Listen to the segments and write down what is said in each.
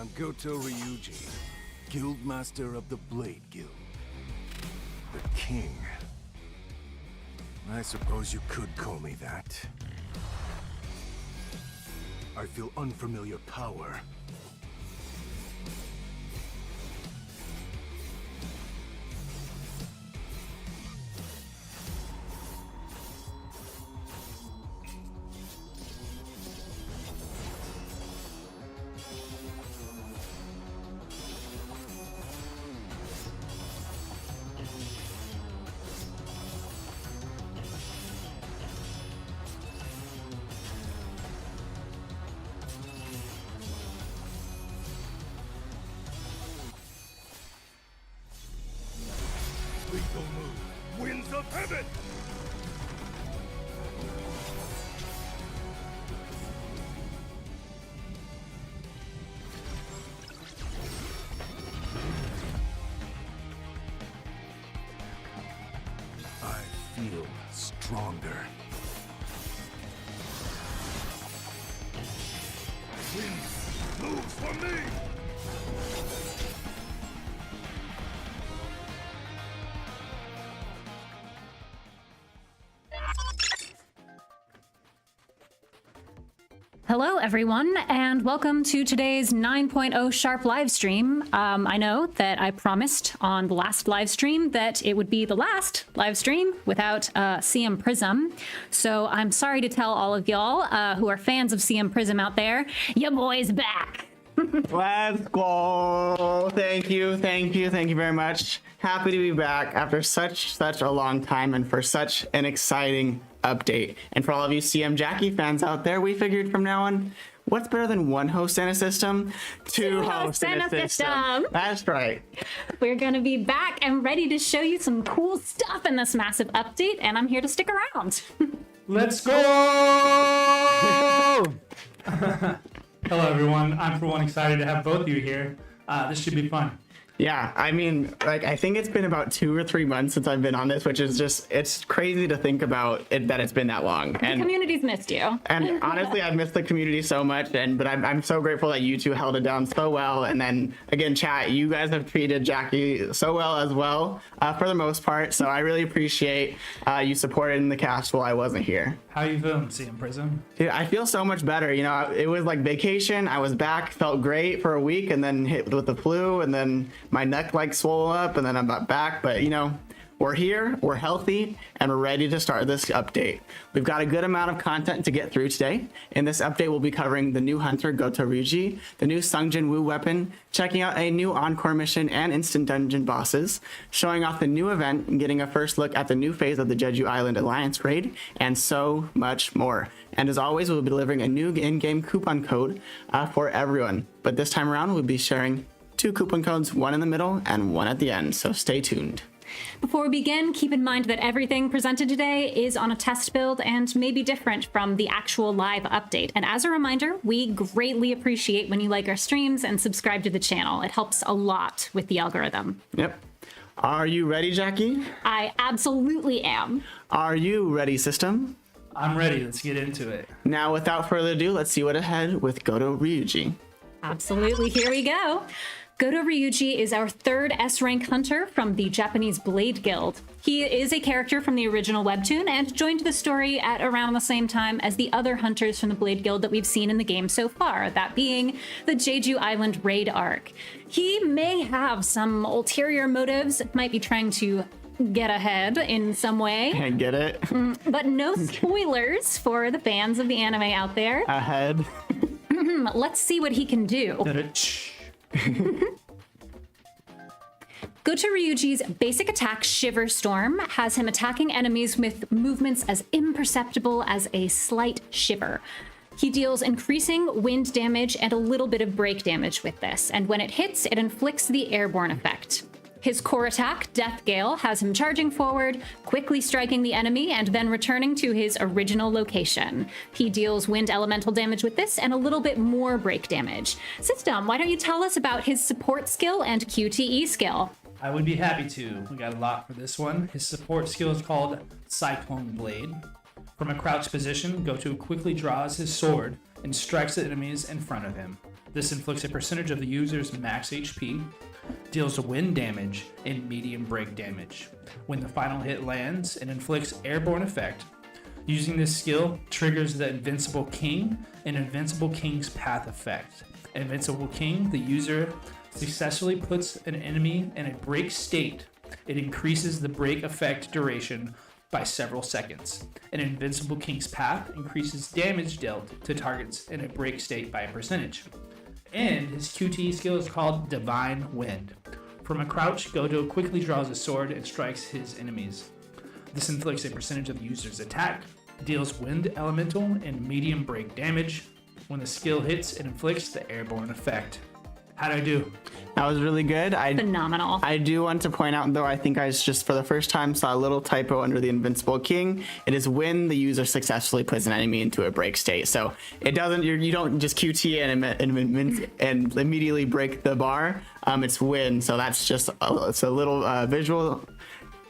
I'm Goto Ryuji, Guildmaster of the Blade Guild. The King. I suppose you could call me that. I feel unfamiliar power. Lethal move. Winds of heaven! I feel stronger. Winds, move for me! Hello, everyone, and welcome to today's 9.0 Sharp live stream. I know that I promised on the last live stream that it would be the last live stream without CM Prism. So I'm sorry to tell all of y'all who are fans of CM Prism out there, your boy's back. Let's go. Thank you very much. Happy to be back after such a long time and for such an exciting update. And for all of you CM Jackie fans out there, we figured from now on, what's better than one host in a system? Two hosts in a system. That's right. We're gonna be back and ready to show you some cool stuff in this massive update, and I'm here to stick around. Let's go! Hello, everyone. I'm, for one, excited to have both of you here. This should be fun. Yeah, I mean, like, I think it's been about 2 or 3 months since I've been on this, which is just, it's crazy to think about it, that it's been that long. The community's missed you. And honestly, I've missed the community so much, but I'm so grateful that you two held it down so well. And then again, chat, you guys have treated Jackie so well as well, for the most part. So I really appreciate you supporting the cast while I wasn't here. How you feeling, CM Prism? Dude, I feel so much better. You know, it was like vacation. I was back, felt great for a week, and then hit with the flu, and then my neck like swole up, and then I'm back. But you know, we're here, we're healthy, and we're ready to start this update. We've got a good amount of content to get through today. In this update, we'll be covering the new hunter Goto Ryuji, the new Sungjin Woo weapon, checking out a new Encore mission and instant dungeon bosses, showing off the new event and getting a first look at the new phase of the Jeju Island Alliance raid, and so much more. And as always, we'll be delivering a new in-game coupon code for everyone. But this time around, we'll be sharing 2 coupon codes, one in the middle and one at the end, so stay tuned. Before we begin, keep in mind that everything presented today is on a test build and may be different from the actual live update. And as a reminder, we greatly appreciate when you like our streams and subscribe to the channel. It helps a lot with the algorithm. Yep. Are you ready, Jackie? I absolutely am. Are you ready, system? I'm ready. Let's get into it. Now, without further ado, let's see what ahead with Goto Ryuji. Absolutely. Here we go. Goto Ryuji is our 3rd S-rank hunter from the Japanese Blade Guild. He is a character from the original webtoon and joined the story at around the same time as the other hunters from the Blade Guild that we've seen in the game so far, that being the Jeju Island raid arc. He may have some ulterior motives, might be trying to get ahead in some way. Can't get it. But no spoilers for the fans of the anime out there. Ahead. Let's see what he can do. Goto Ryuji's basic attack, Shiver Storm, has him attacking enemies with movements as imperceptible as a slight shiver. He deals increasing wind damage and a little bit of break damage with this, and when it hits, it inflicts the airborne effect. His core attack, Death Gale, has him charging forward, quickly striking the enemy, and then returning to his original location. He deals wind elemental damage with this and a little bit more break damage. System, why don't you tell us about his support skill and QTE skill? I would be happy to. We got a lot for this one. His support skill is called Cyclone Blade. From a crouched position, Goto quickly draws his sword and strikes at enemies in front of him. This inflicts a percentage of the user's max HP, deals wind damage and medium break damage. When the final hit lands, it inflicts airborne effect. Using this skill triggers the Invincible King and Invincible King's Path effect. Invincible King, the user successfully puts an enemy in a break state. It increases the break effect duration by several seconds. An Invincible King's Path increases damage dealt to targets in a break state by a percentage. And his QTE skill is called Divine Wind. From a crouch, Goto quickly draws a sword and strikes his enemies. This inflicts a percentage of the user's attack, deals wind elemental and medium break damage. When the skill hits, it inflicts the airborne effect. How'd I do? That was really good. Phenomenal. I do want to point out, though, I think I just for the first time saw a little typo under the Invincible King. It is when the user successfully puts an enemy into a break state. So it doesn't, you don't just QT and immediately break the bar. It's when. So that's just it's a little visual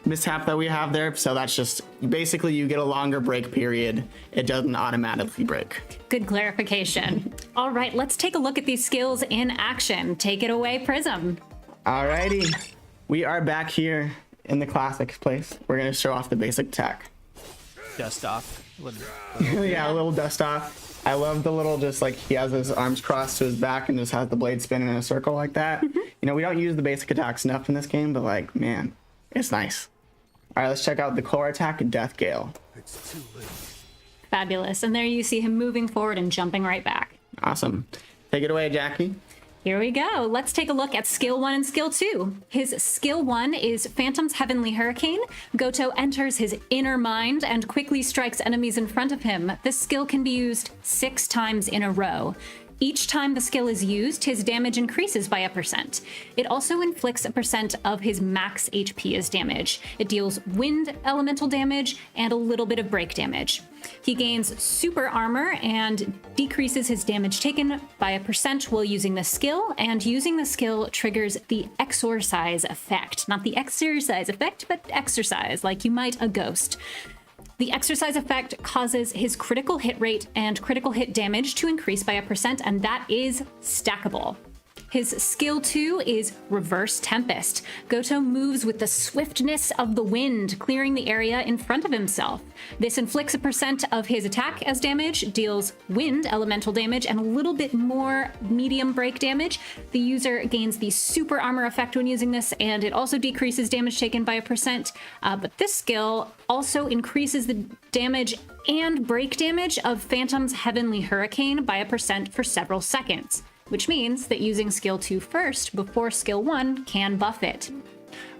mishap that we have there. So that's just basically you get a longer break period. It doesn't automatically break. Good clarification. All right, let's take a look at these skills in action. Take it away, Prism. Alrighty, we are back here in the classics place. We're gonna show off the basic attack. Dust off. Yeah, a little dust off. I love the little, just like he has his arms crossed to his back and just has the blade spinning in a circle like that. You know, we don't use the basic attacks enough in this game, but like, man, it's nice. All right, let's check out the core attack, Death Gale. It's too late. Fabulous. And there you see him moving forward and jumping right back. Awesome. Take it away, Jackie. Here we go. Let's take a look at skill 1 and skill 2. His skill 1 is Phantom's Heavenly Hurricane. Goto enters his inner mind and quickly strikes enemies in front of him. This skill can be used 6 times in a row. Each time the skill is used, his damage increases by 1%. It also inflicts 1% of his max HP as damage. It deals wind elemental damage and a little bit of break damage. He gains super armor and decreases his damage taken by 1% while using the skill, and using the skill triggers the exorcise effect. Not the exercise effect, but exercise, like you might a ghost. The exercise effect causes his critical hit rate and critical hit damage to increase by 1%, and that is stackable. His skill 2 is Reverse Tempest. Goto moves with the swiftness of the wind, clearing the area in front of himself. This inflicts 1% of his attack as damage, deals wind elemental damage, and a little bit more medium break damage. The user gains the super armor effect when using this, and it also decreases damage taken by 1%. But this skill also increases the damage and break damage of Phantom's Heavenly Hurricane by 1% for several seconds, which means that using skill 2 first before skill 1 can buff it.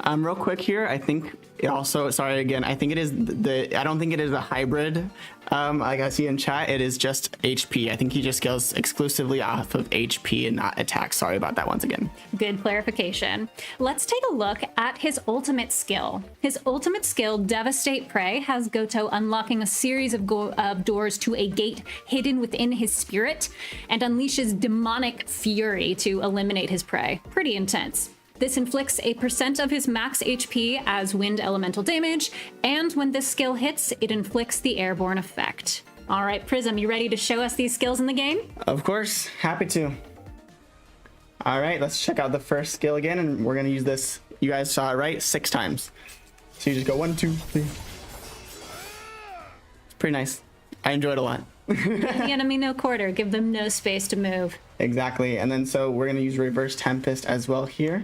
Real quick here, I think it also, sorry again, I think it is I don't think it is a hybrid, like I see in chat. It is just HP. I think he just goes exclusively off of HP and not attack. Sorry about that once again. Good clarification. Let's take a look at his ultimate skill. His ultimate skill, Devastate Prey, has Goto unlocking a series of doors to a gate hidden within his spirit and unleashes demonic fury to eliminate his prey. Pretty intense. This inflicts 1% of his max HP as wind elemental damage, and when this skill hits, it inflicts the airborne effect. All right, Prism, you ready to show us these skills in the game? Of course, happy to. All right, let's check out the first skill again, and we're gonna use this, you guys saw it right, 6 times. So you just go 1, 2, 3. It's pretty nice. I enjoyed it a lot. Give the enemy no quarter, give them no space to move. Exactly, and then so we're gonna use Reverse Tempest as well here.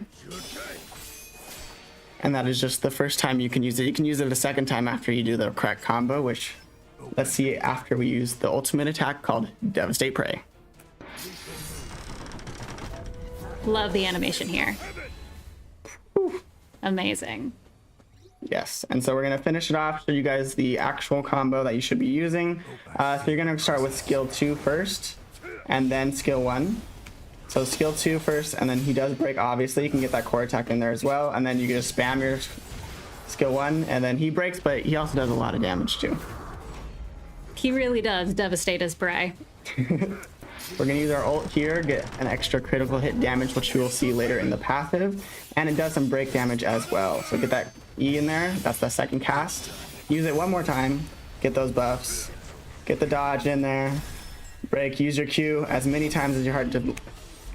And that is just the first time you can use it. You can use it a second time after you do the correct combo, which let's see after we use the ultimate attack called Devastate Prey. Love the animation here. Amazing. Yes, and so we're gonna finish it off, show you guys the actual combo that you should be using. So you're gonna start with skill 2 first, and then skill 1. So skill 2 first, and then he does break, obviously. You can get that core attack in there as well, and then you can just spam your skill 1, and then he breaks, but he also does a lot of damage too. He really does devastate his prey. We're gonna use our ult here, get an extra critical hit damage, which we will see later in the passive, and it does some break damage as well. So get that E in there, that's the second cast. Use it one more time, get those buffs, get the dodge in there, break, use your Q as many times as your heart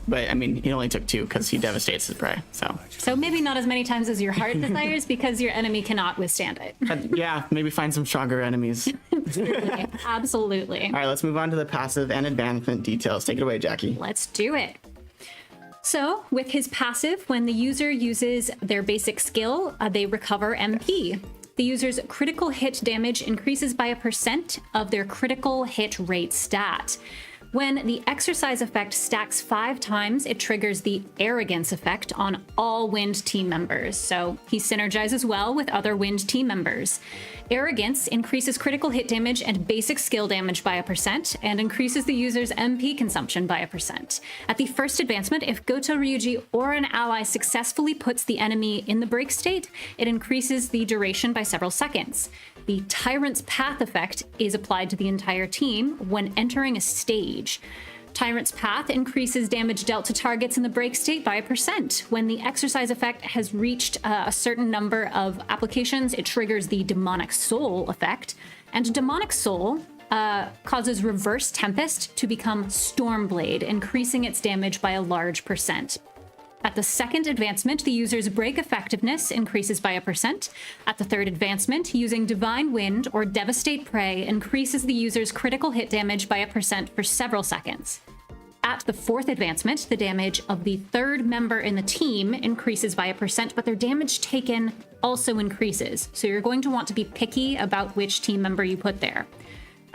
but I mean, he only took 2 because he devastates his prey. So maybe not as many times as your heart desires because your enemy cannot withstand it. Yeah, maybe find some stronger enemies. Absolutely. Absolutely. All right, let's move on to the passive and advancement details. Take it away, Jackie. Let's do it. So, with his passive, when the user uses their basic skill, they recover MP. The user's critical hit damage increases by 1% of their critical hit rate stat. When the exercise effect stacks 5 times, it triggers the arrogance effect on all wind team members. So he synergizes well with other wind team members. Arrogance increases critical hit damage and basic skill damage by 1% and increases the user's MP consumption by 1%. At the first advancement, if Goto Ryuji or an ally successfully puts the enemy in the break state, it increases the duration by several seconds. The Tyrant's Path effect is applied to the entire team when entering a stage. Tyrant's Path increases damage dealt to targets in the break state by 1%. When the exercise effect has reached a certain number of applications, it triggers the Demonic Soul effect. And Demonic Soul causes Reverse Tempest to become Stormblade, increasing its damage by a large percent. At the second advancement, the user's break effectiveness increases by 1%. At the third advancement, using Divine Wind or Devastate Prey increases the user's critical hit damage by 1% for several seconds. At the fourth advancement, the damage of the third member in the team increases by 1%, but their damage taken also increases. So you're going to want to be picky about which team member you put there.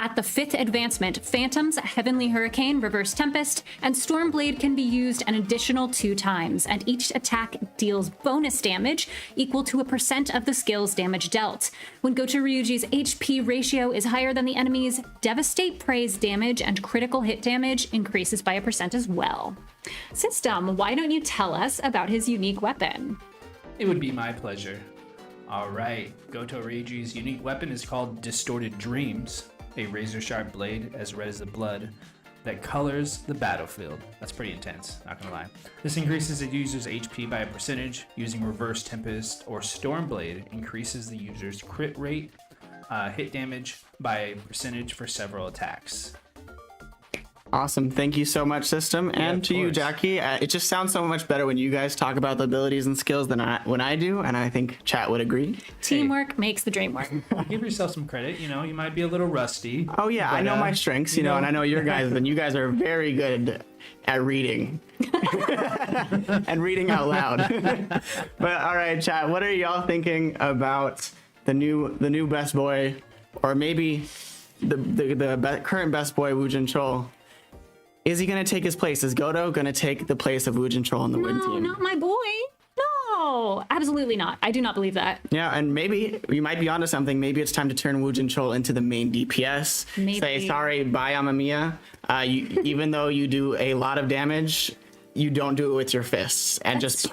At the fifth advancement, Phantoms, Heavenly Hurricane, Reverse Tempest, and Stormblade can be used an additional 2 times, and each attack deals bonus damage equal to 1% of the skill's damage dealt. When Goto Ryuji's HP ratio is higher than the enemy's, Devastate Prey's damage and critical hit damage increases by 1% as well. System, why don't you tell us about his unique weapon? It would be my pleasure. All right, Goto Ryuji's unique weapon is called Distorted Dreams. A razor-sharp blade as red as the blood that colors the battlefield. That's pretty intense, not gonna lie. This increases the user's HP by a percentage. Using Reverse Tempest or Stormblade increases the user's crit rate, hit damage by a percentage for several attacks. Awesome. Thank you so much, System. And to you, Jackie. It just sounds so much better when you guys talk about the abilities and skills than when I do, and I think chat would agree. Teamwork makes the dream work. Give yourself some credit. You know, you might be a little rusty. Oh, yeah. I know my strengths, you know, and I know your guys, and you guys are very good at reading. And reading out loud. But all right, chat, what are y'all thinking about the new best boy, or maybe the current best boy, Woo Jin Chol? Is he going to take his place? Is Goto going to take the place of Woo Jin Chol on the win team? No, not my boy. No, absolutely not. I do not believe that. Yeah, and maybe you might be onto something. Maybe it's time to turn Woo Jin Chol into the main DPS. Maybe. Say, sorry, bye, Amamiya. Even though you do a lot of damage, you don't do it with your fists and just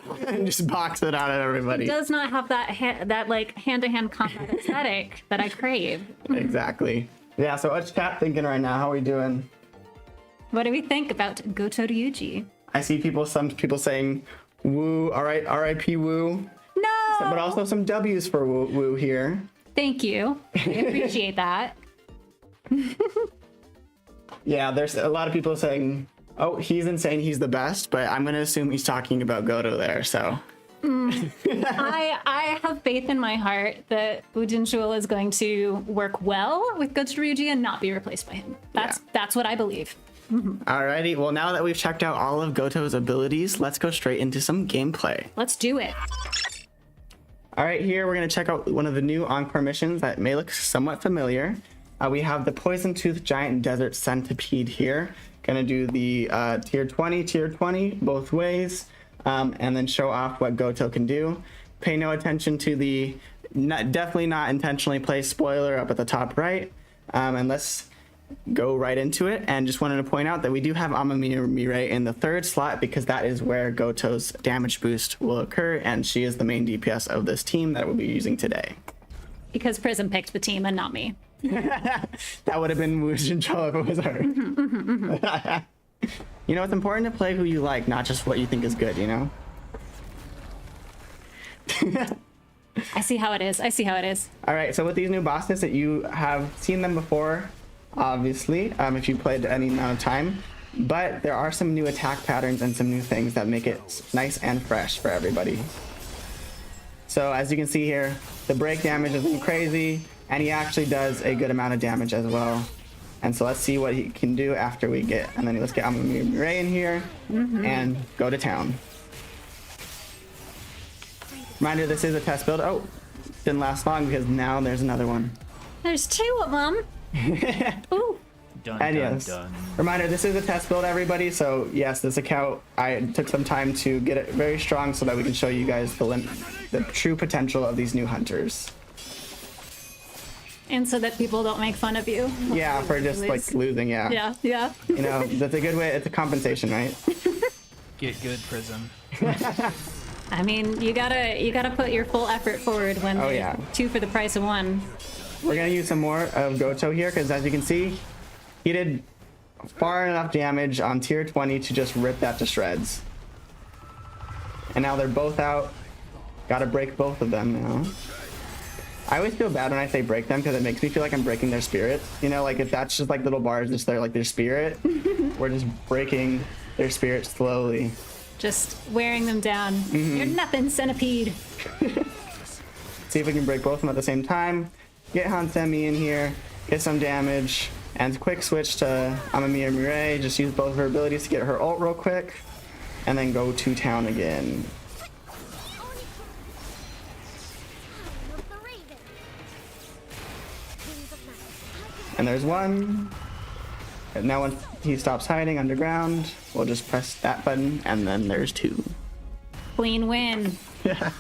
box it out at everybody. It does not have that like hand-to-hand combat aesthetic that I crave. Exactly. Yeah, so what's chat thinking right now? How are we doing? What do we think about Goto Ryuji? I see some people saying, Woo, all right, R.I.P. Woo. No! But also some W's for Woo here. Thank you. I appreciate that. Yeah, there's a lot of people saying, oh, he's insane, he's the best, but I'm going to assume he's talking about Goto there, so. I have faith in my heart that Woo Jin Chol is going to work well with Goto Ryuji and not be replaced by him. That's what I believe. Alrighty, well now that we've checked out all of Goto's abilities, let's go straight into some gameplay. Let's do it. Alright, here we're going to check out one of the new Encore missions that may look somewhat familiar. We have the Poison Tooth Giant Desert Centipede here. Gonna do the tier 20 both ways, and then show off what Goto can do. Pay no attention to the definitely not intentionally placed spoiler up at the top right, and let's go right into it. And just wanted to point out that we do have Amamiya Mirai in the third slot because that is where Goto's damage boost will occur, and she is the main DPS of this team that we'll be using today. Because Prism picked the team and not me. That would have been Woo Jin Chol if it was her. You know, it's important to play who you like, not just what you think is good, you know? I see how it is. All right, so with these new bosses that you have seen them before, obviously, if you played any amount of time, but there are some new attack patterns and some new things that make it nice and fresh for everybody. So as you can see here, the break damage isn't crazy, and he actually does a good amount of damage as well. And so let's see what he can do after we get, and then let's get Amamiya in here and go to town. Reminder, this is a test build. Oh, didn't last long because now there's another one. There's 2 of them. Ooh. Dun, And dun, yes, dun. reminder, this is a test build, everybody. So yes, this account, I took some time to get it very strong so that we can show you guys the true potential of these new hunters. And so that people don't make fun of you. Yeah, for just like losing, yeah. Yeah, yeah. You know, that's a good way, it's a compensation, right? Get good, Prism. I mean, you gotta put your full effort forward when Oh, there's yeah. 2 for the price of 1. We're gonna use some more of Goto here, because as you can see, he did far enough damage on tier 20 to just rip that to shreds. And now they're both out. Gotta break both of them now. I always feel bad when I say break them because it makes me feel like I'm breaking their spirit. You know, like if that's just like little bars, just they're like their spirit. We're just breaking their spirit slowly. Just wearing them down. You're nothing, centipede. See if we can break both of them at the same time. Get Hansemi in here, get some damage, and quick switch to Amamiya Mirai. Just use both of her abilities to get her ult real quick, and then go to town again. And there's one. And now when he stops hiding underground, we'll just press that button, and then there's 2. Clean win. Yeah.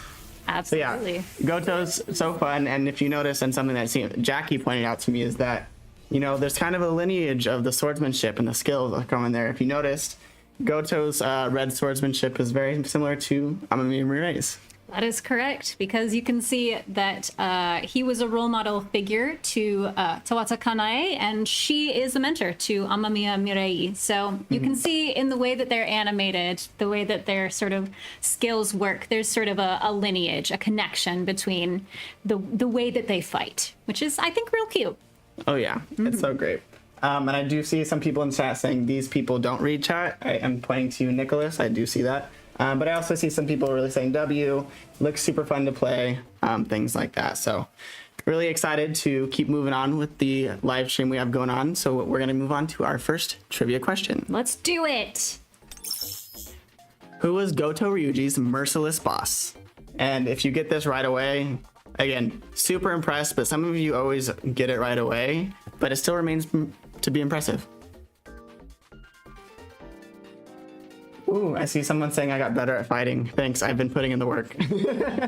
So yeah, Absolutely. Goto's so fun, and if you notice, and something that Jackie pointed out to me is that, you know, there's kind of a lineage of the swordsmanship and the skills that come in there. If you noticed, Goto's red swordsmanship is very similar to Amamiya Mirai's. That is correct, because you can see that he was a role model figure to Tawata Kanae, and she is a mentor to Amamiya Mirai. So you can see in the way that they're animated, the way that their sort of skills work, there's sort of a lineage, a connection between the way that they fight, which is, I think, real cute. Oh yeah, it's so great. And I do see some people in chat saying these people don't read chat. I am pointing to you, Nicholas. I do see that. But I also see some people really saying W, looks super fun to play, things like that. So really excited to keep moving on with the live stream we have going on. So we're going to move on to our first trivia question. Let's do it. Who was Goto Ryuji's merciless boss? And if you get this right away, again, super impressed, but some of you always get it right away, but it still remains to be impressive. Ooh, I see someone saying I got better at fighting. Thanks, I've been putting in the work.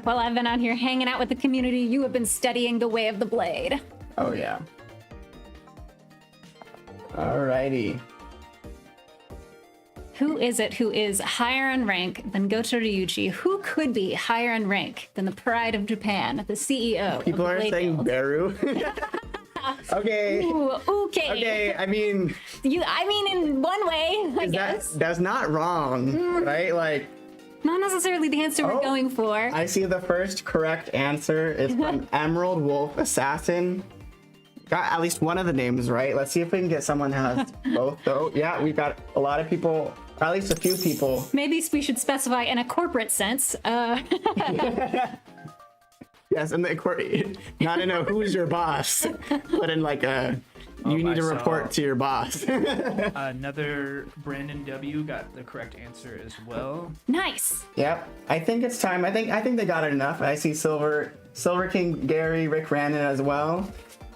While I've been out here hanging out with the community, you have been studying the way of the blade. Oh yeah. Alrighty. Who is it who is higher in rank than Goto Ryuji? Who could be higher in rank than the pride of Japan, the CEO? People of the are Blade saying Guild? Beru. Okay. Ooh, okay. Okay, I mean, I mean, in one way, I guess. that's not wrong, right? Like, Not necessarily the answer we're Oh. going for. I see the first correct answer is from Emerald Wolf Assassin. Got at least one of the names right. Let's see if we can get someone who has both though. Yeah, we've got a lot of people, or at least a few people. Maybe we should specify in a corporate sense. Yes, and not in a who's your boss, but in like a you need to I saw- report to your boss. Another Brandon W got the correct answer as well. Nice. Yep, I think it's time. I think they got it enough. I see Silver King Gary, Rick Randon as well,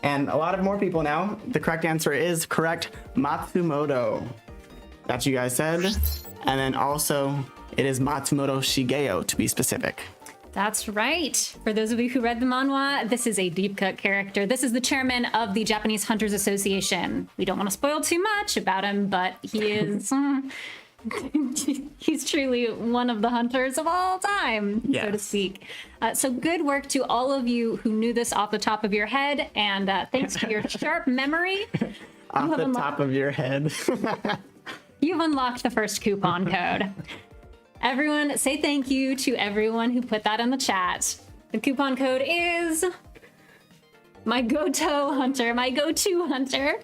and a lot of more people now. The correct answer is correct, Matsumoto. That's what you guys said, and then also it is Matsumoto Shigeo to be specific. That's right. For those of you who read the manhwa, this is a deep cut character. This is the chairman of the Japanese Hunters Association. We don't want to spoil too much about him, but he is he's truly one of the hunters of all time, so to Yes. speak. So good work to all of you who knew this off the top of your head, and thanks to your sharp memory, Off the top of your head. you've unlocked the first coupon code. Everyone, say thank you to everyone who put that in the chat. The coupon code is my Goto Hunter, my go-to hunter.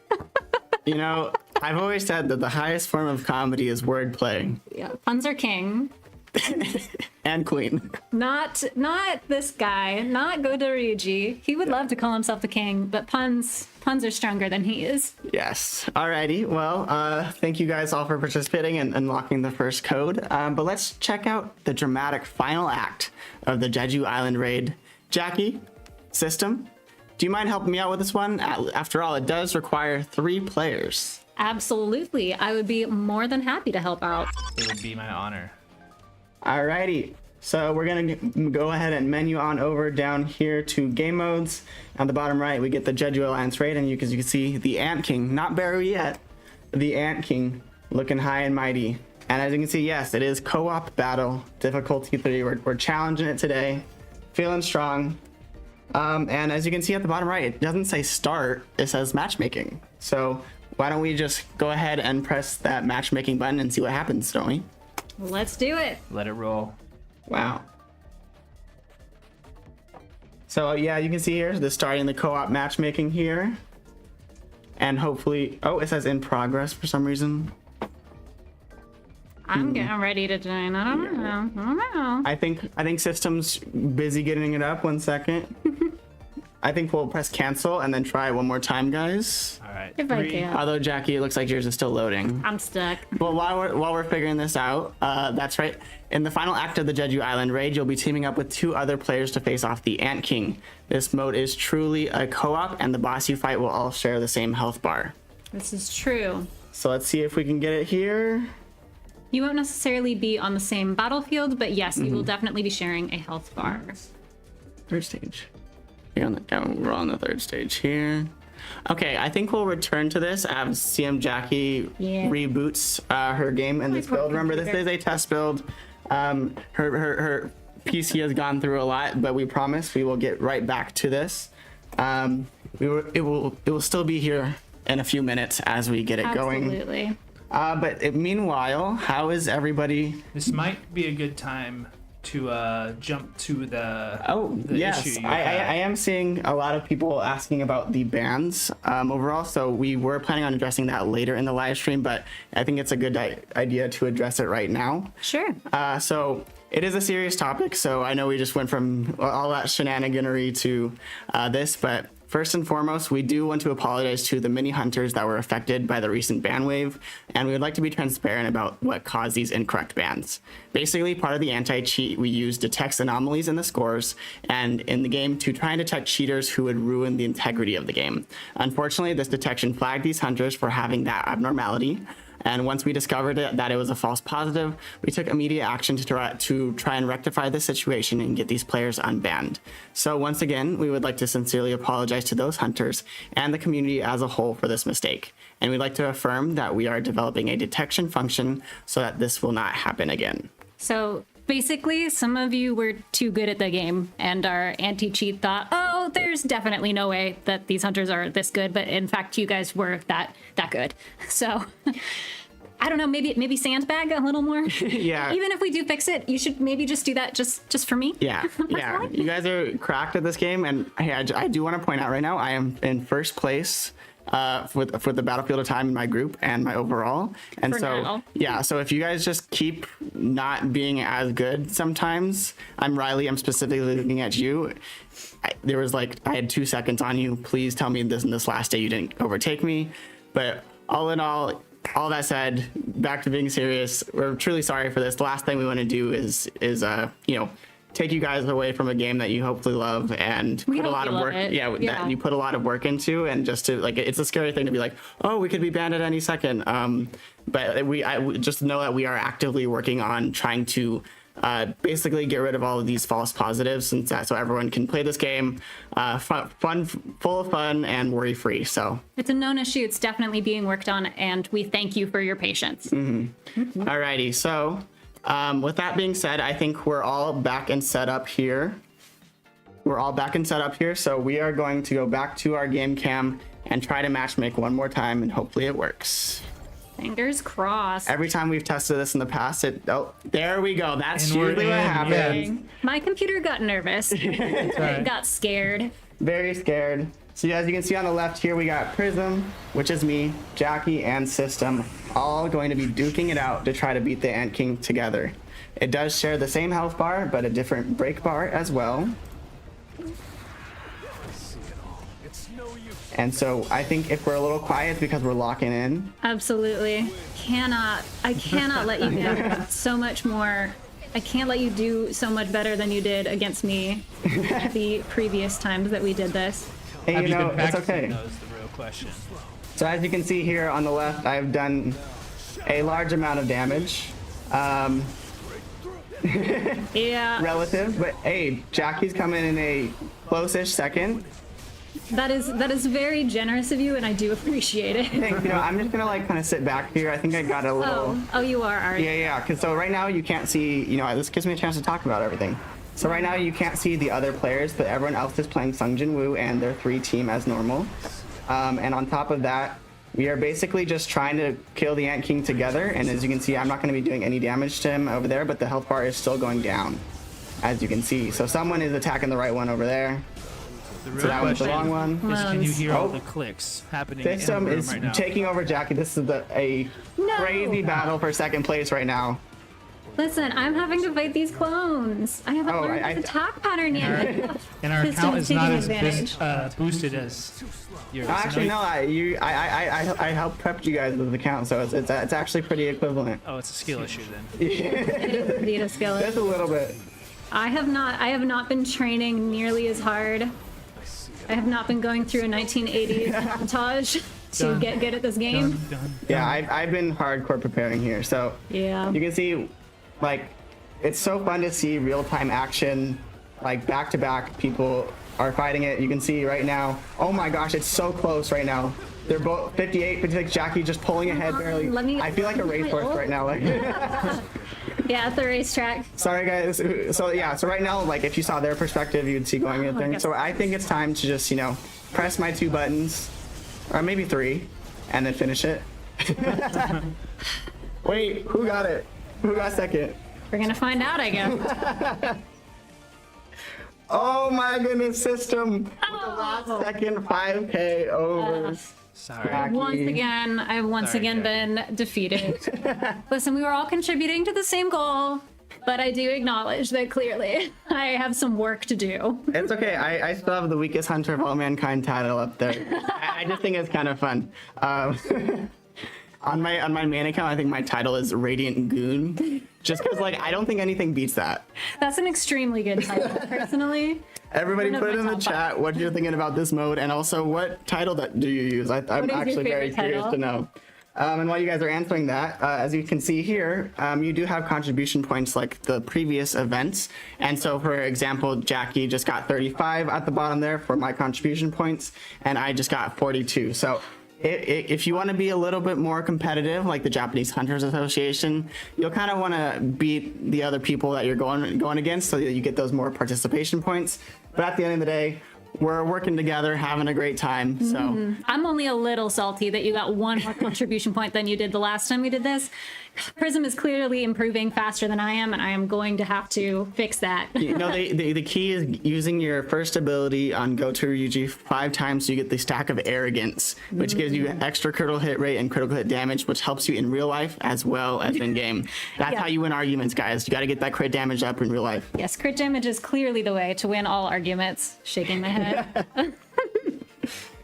You know, I've always said that the highest form of comedy is wordplay. Yeah, puns are king. And queen. Not this guy, not Goto Ryuji. He would love to call himself the king, but puns are stronger than he is. Yes. Alrighty. Well, thank you guys all for participating and unlocking the first code. But let's check out the dramatic final act of the Jeju Island raid. Jackie, System, do you mind helping me out with this one? After all, it does require 3 players. Absolutely. I would be more than happy to help out. It would be my honor. Alrighty, so we're gonna go ahead and menu on over down here to game modes. On the bottom right, we get the Jeju Alliance raid, and as you can see, the Ant King, not Baru yet, the Ant King looking high and mighty. And as you can see, yes, it is co-op battle, difficulty 3. We're challenging it today, feeling strong. And as you can see at the bottom right, it doesn't say start, it says matchmaking. So why don't we just go ahead and press that matchmaking button and see what happens, don't we? Let's do it. Let it roll. Wow. So yeah, you can see here the starting the co-op matchmaking here. And hopefully, oh, it says in progress for some reason. I'm getting ready to join. I don't know. I think System's busy getting it up. 1 second. I think we'll press cancel and then try one more time, guys. All right. If I can. Although Jackie, it looks like yours is still loading. I'm stuck. Well, while we're figuring this out, that's right. In the final act of the Jeju Island raid, you'll be teaming up with 2 other players to face off the Ant King. This mode is truly a co-op, and the boss you fight will all share the same health bar. This is true. So let's see if we can get it here. You won't necessarily be on the same battlefield, but yes, you will definitely be sharing a health bar. 3rd stage. We're on the 3rd stage here. Okay, I think we'll return to this as CM Jackie reboots her game in this build. Remember, this is a test build. Her PC has gone through a lot, but we promise we will get right back to this. It will still be here in a few minutes as we get it going. Absolutely. But meanwhile, how is everybody? This might be a good time to jump to the yes, issue. I am seeing a lot of people asking about the bans overall, so we were planning on addressing that later in the live stream, but I think it's a good idea to address it right now. Sure. So it is a serious topic, so I know we just went from all that shenaniganery to this, but first and foremost, we do want to apologize to the mini hunters that were affected by the recent ban wave, and we would like to be transparent about what caused these incorrect bans. Basically, part of the anti-cheat, we use detects anomalies in the scores and in the game to try and detect cheaters who would ruin the integrity of the game. Unfortunately, this detection flagged these hunters for having that abnormality. And once we discovered that it was a false positive, we took immediate action to try and rectify the situation and get these players unbanned. So once again, we would like to sincerely apologize to those hunters and the community as a whole for this mistake. And we'd like to affirm that we are developing a detection function so that this will not happen again. So basically, some of you were too good at the game, and our anti-cheat thought, oh, there's definitely no way that these hunters are this good, but in fact, you guys were that good. So I don't know, maybe sandbag a little more. Yeah. Even if we do fix it, you should maybe just do that just for me. Yeah. Yeah. You guys are cracked at this game, and hey, I do want to point out right now, I am in first place for the Battlefield of Time in my group and my overall. And For so now. yeah, so if you guys just keep not being as good sometimes, I'm Riley, I'm specifically looking at you. I had 2 seconds on you. Please tell me this last day you didn't overtake me. But all in all that said, back to being serious, we're truly sorry for this. The last thing we want to do is take you guys away from a game that you hopefully love and We put a hope lot you of love work. it. Yeah, Yeah. that you put a lot of work into, and just to it's a scary thing to be like, oh, we could be banned at any second. But I just know that we are actively working on trying to basically get rid of all of these false positives, so everyone can play this game full of fun and worry free. So It's a known issue. It's definitely being worked on, and we thank you for your patience. alrighty, so with that being said, I think we're all back and set up here. So we are going to go back to our game cam and try to matchmake one more time, and hopefully it works. Fingers crossed. Every time we've tested this in the past, there we go. That's And we're usually what in, happens. My computer got nervous. right. It got scared. Very scared. So as you can see on the left here, we got Prism, which is me, Jackie, and System, all going to be duking it out to try to beat the Ant King together. It does share the same health bar, but a different break bar as well. And so I think if we're a little quiet, it's because we're locking in. Absolutely. I cannot let you get so much more. I can't let you do so much better than you did against me the previous times that we did this. Hey, Have you you know, been it's practicing? okay. That was the real question. So as you can see here on the left, I've done a large amount of damage. Yeah, Relative, but hey, Jackie's coming in a close-ish second. that is very generous of you, and I do appreciate it. You know, I'm just gonna like kind of sit back here. I think I got a little. Oh, you are, Art. Yeah. Cause so right now you can't see. You know, this gives me a chance to talk about everything. So right now you can't see the other players, but everyone else is playing Sung Jin Woo and their 3 team as normal. And on top of that, we are basically just trying to kill the Ant King together. And as you can see, I'm not going to be doing any damage to him over there, but the health bar is still going down, as you can see. So someone is attacking the right one over there. The real So that one's the question wrong one. is, can you hear all Oh. the clicks happening System in the room is right now? taking over Jackie. This is a No. crazy battle for second place right now. Listen, I'm having to fight these clones. I haven't Oh, learned I- his attack pattern yet. And our System account is is not taking as advantage. boosted as yours. So Actually, now no. I helped prep you guys with the count, so it's actually pretty equivalent. Oh, it's a skill issue then. It is indeed a skill. Just a little bit. I have not been training nearly as hard. I have not been going through a 1980s montage to Done. get good at this game. Done. Yeah, I've been hardcore preparing here, so Yeah. you can see, like, it's so fun to see real-time action, like back to back. People are fighting it. You can see right now. Oh my gosh, it's so close right now. They're both 58, 56. Jackie just pulling ahead barely. I feel like a racehorse right now. Like, Yeah, at the racetrack. sorry guys. So yeah, so right now, like if you saw their perspective, you'd see going in I there. guess. So I think it's time to just, you know, press my 2 buttons, or maybe 3, and then finish it. Wait, who got it? Who got second? We're gonna find out, I guess. Oh my goodness, System! With the last second 5K over. Sorry. Jackie. I've once Sorry, again been defeated. Listen, we were all contributing to the same goal, but I do acknowledge that clearly I have some work to do. It's okay. I still have the weakest hunter of all mankind title up there. I just think it's kind of fun. On my main account, I think my title is Radiant Goon, just because like I don't think anything beats that. That's an extremely good title, personally. Everybody, One of put it my in the top chat what you're thinking about this mode, and also what title do you use? I'm is your actually very favorite curious title? to know. And while you guys are answering that, as you can see here, you do have contribution points like the previous events. And so, for example, Jackie just got 35 at the bottom there for my contribution points, and I just got 42. So if you want to be a little bit more competitive, like the Japanese Hunters Association, you'll kind of want to beat the other people that you're going against so that you get those more participation points. But at the end of the day, we're working together, having a great time. So I'm only a little salty that you got one more contribution point than you did the last time we did this. Prism is clearly improving faster than I am, and I am going to have to fix that. you know, the key is using your first ability on Goto Ryuji 5 times so you get the stack of arrogance, which gives you extra critical hit rate and critical hit damage, which helps you in real life as well as in game. That's Yeah. how you win arguments, guys. You got to get that crit damage up in real life. Yes, crit damage is clearly the way to win all arguments. Shaking my head.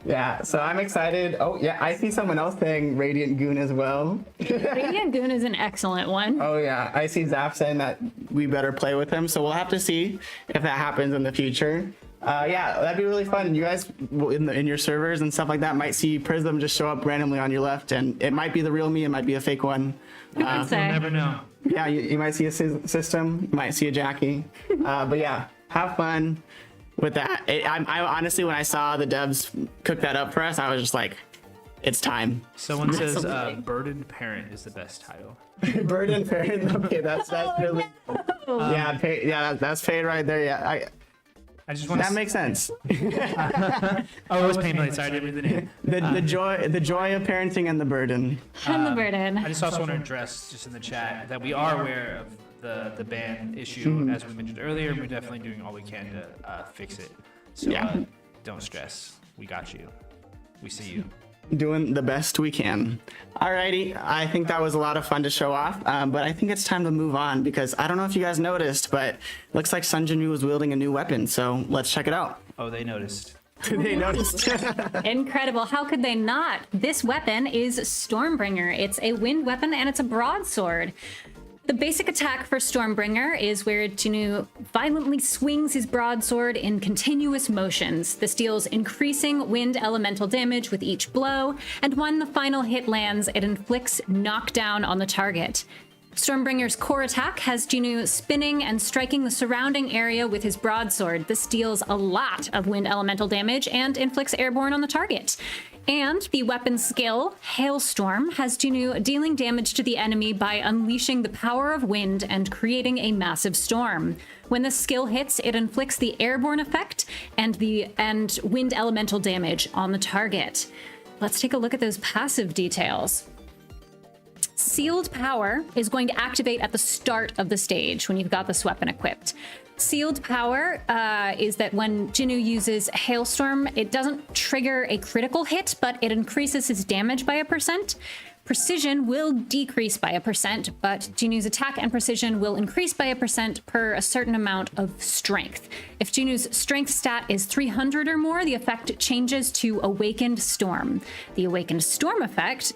Yeah, so I'm excited. Oh, yeah, I see someone else saying Radiant Goon as well. Radiant Goon is an excellent one. Oh, yeah, I see Zap saying that we better play with him, so we'll have to see if that happens in the future. Yeah, that'd be really fun. You guys in your servers and stuff like that might see Prism just show up randomly on your left, and it might be the real me, it might be a fake one. Who would say? You'll never know. Yeah, you might see a System, you might see a Jackie. But yeah, have fun with that. I honestly, when I saw the devs cook that up for us, I was just like, it's time. Someone says Absolutely. Burdened Parent is the best title. Burden Parent. Okay, that's really. Yeah, that's paid right there. Yeah, I just want that to. makes sense. Oh, it was Painless. Sorry, I didn't read the name. The joy of parenting and the burden. And the burden. I just also want to address just in the chat that we are aware of the ban issue, as we mentioned earlier. And we're definitely doing all we can to fix it. So Yeah. don't stress. We got you. We see you. Doing the best we can. Alrighty, I think that was a lot of fun to show off, but I think it's time to move on because I don't know if you guys noticed, but it looks like Sun Jinwoo was wielding a new weapon, so let's check it out. Oh, they noticed. They noticed. Incredible. How could they not? This weapon is Stormbringer. It's a wind weapon and it's a broadsword. The basic attack for Stormbringer is where Jinwoo violently swings his broadsword in continuous motions. This deals increasing wind elemental damage with each blow, and when the final hit lands, it inflicts knockdown on the target. Stormbringer's core attack has Jinwoo spinning and striking the surrounding area with his broadsword. This deals a lot of wind elemental damage and inflicts airborne on the target. And the weapon skill, Hailstorm, has Jinwoo dealing damage to the enemy by unleashing the power of wind and creating a massive storm. When the skill hits, it inflicts the airborne effect and wind elemental damage on the target. Let's take a look at those passive details. Sealed Power is going to activate at the start of the stage when you've got this weapon equipped. Sealed Power is that when Jinwoo uses Hailstorm, it doesn't trigger a critical hit, but it increases his damage by 1%. Precision will decrease by 1%, but Jinwoo's attack and precision will increase by 1% per a certain amount of strength. If Jinwoo's strength stat is 300 or more, the effect changes to Awakened Storm. The Awakened Storm effect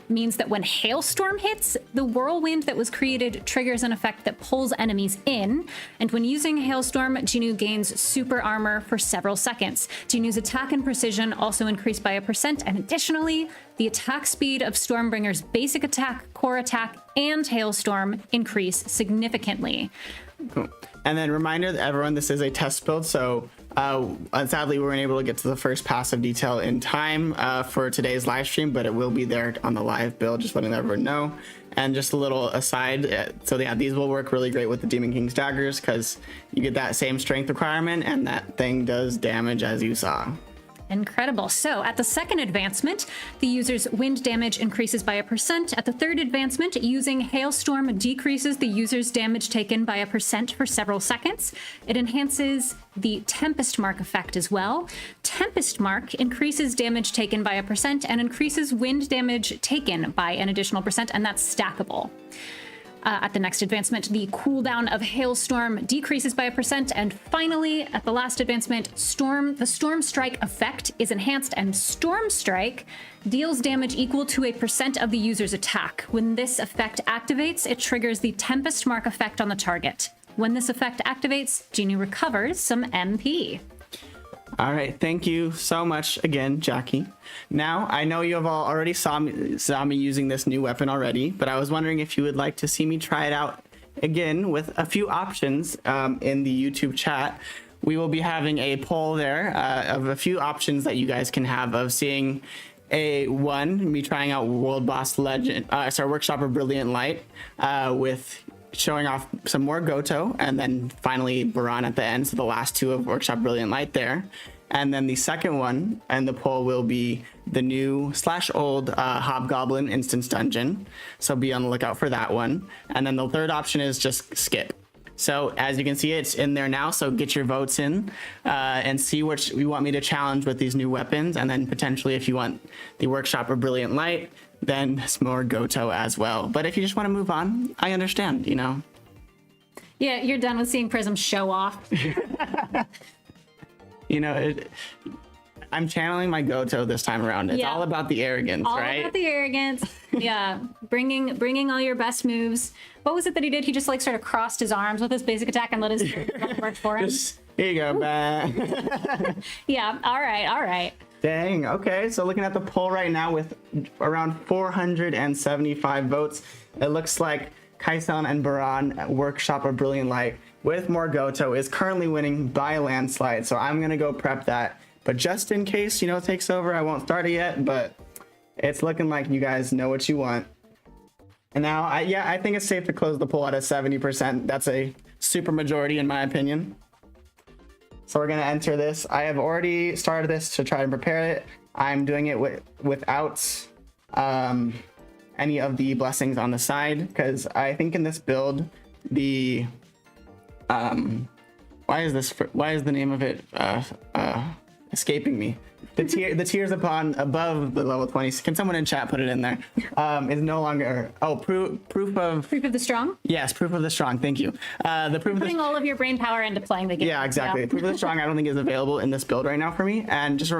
means that when Hailstorm hits, the whirlwind that was created triggers an effect that pulls enemies in, and when using Hailstorm, Jinwoo gains super armor for several seconds. Jinwoo's attack and precision also increase by 1%, and additionally, the attack speed of Stormbringer's basic attack, core attack, and Hailstorm increase significantly. Cool. And then reminder that everyone, this is a test build, so sadly we weren't able to get to the first passive detail in time for today's live stream, but it will be there on the live build, just letting everyone know. And just a little aside, so yeah, these will work really great with the Demon King's daggers because you get that same strength requirement and that thing does damage as you saw. Incredible. So at the second advancement, the user's wind damage increases by 1%. At the third advancement, using Hailstorm decreases the user's damage taken by 1% for several seconds. It enhances the Tempest Mark effect as well. Tempest Mark increases damage taken by 1% and increases wind damage taken by an additional percent, and that's stackable. At the next advancement, the cooldown of Hailstorm decreases by 1%, and finally, at the last advancement, the Storm Strike effect is enhanced, and Storm Strike deals damage equal to 1% of the user's attack. When this effect activates, it triggers the Tempest Mark effect on the target. When this effect activates, Jinwoo recovers some MP. All right, thank you so much again, Jackie. Now, I know you have all already saw me using this new weapon already, but I was wondering if you would like to see me try it out again with a few options in the YouTube chat. We will be having a poll there of a few options that you guys can have of seeing me trying out World Boss Legend, Workshop of Brilliant Light with showing off some more Goto, and then finally Baran at the end, so the last two of Workshop Brilliant Light there. And then the second one, and the poll will be the new / old Hobgoblin Instance Dungeon, so be on the lookout for that one. And then the third option is just skip. So as you can see, it's in there now, so get your votes in and see which you want me to challenge with these new weapons, and then potentially if you want the Workshop of Brilliant Light, then some more Goto as well. But if you just want to move on, I understand, you know. Yeah, you're done with seeing Prism show off. You know, I'm channeling my Goto this time around. It's all about the arrogance, right? All about the arrogance. Yeah, bringing all your best moves. What was it that he did? He just like sort of crossed his arms with his basic attack and let his work for him. Here you go, man. Yeah, all right. Dang, okay, so looking at the poll right now with around 475 votes, it looks like Kaisan and Baran at Workshop of Brilliant Light with more Goto is currently winning by a landslide, so I'm gonna go prep that. But just in case, you know, it takes over, I won't start it yet, but it's looking like you guys know what you want. And now, I think it's safe to close the poll at a 70%. That's a super majority in my opinion. So we're gonna enter this. I have already started this to try and prepare it. I'm doing it without any of the blessings on the side, because I think in this build, why is the name of it escaping me. The tiers above the level 20. Can someone in chat put it in there? Is no longer. Oh, proof of. Proof of the strong. Yes, proof of the strong. Thank you. The proof of the. Putting all of your brain power into playing the game. Yeah, exactly. Yeah. Proof of the strong, I don't think is available in this build right now for me. And just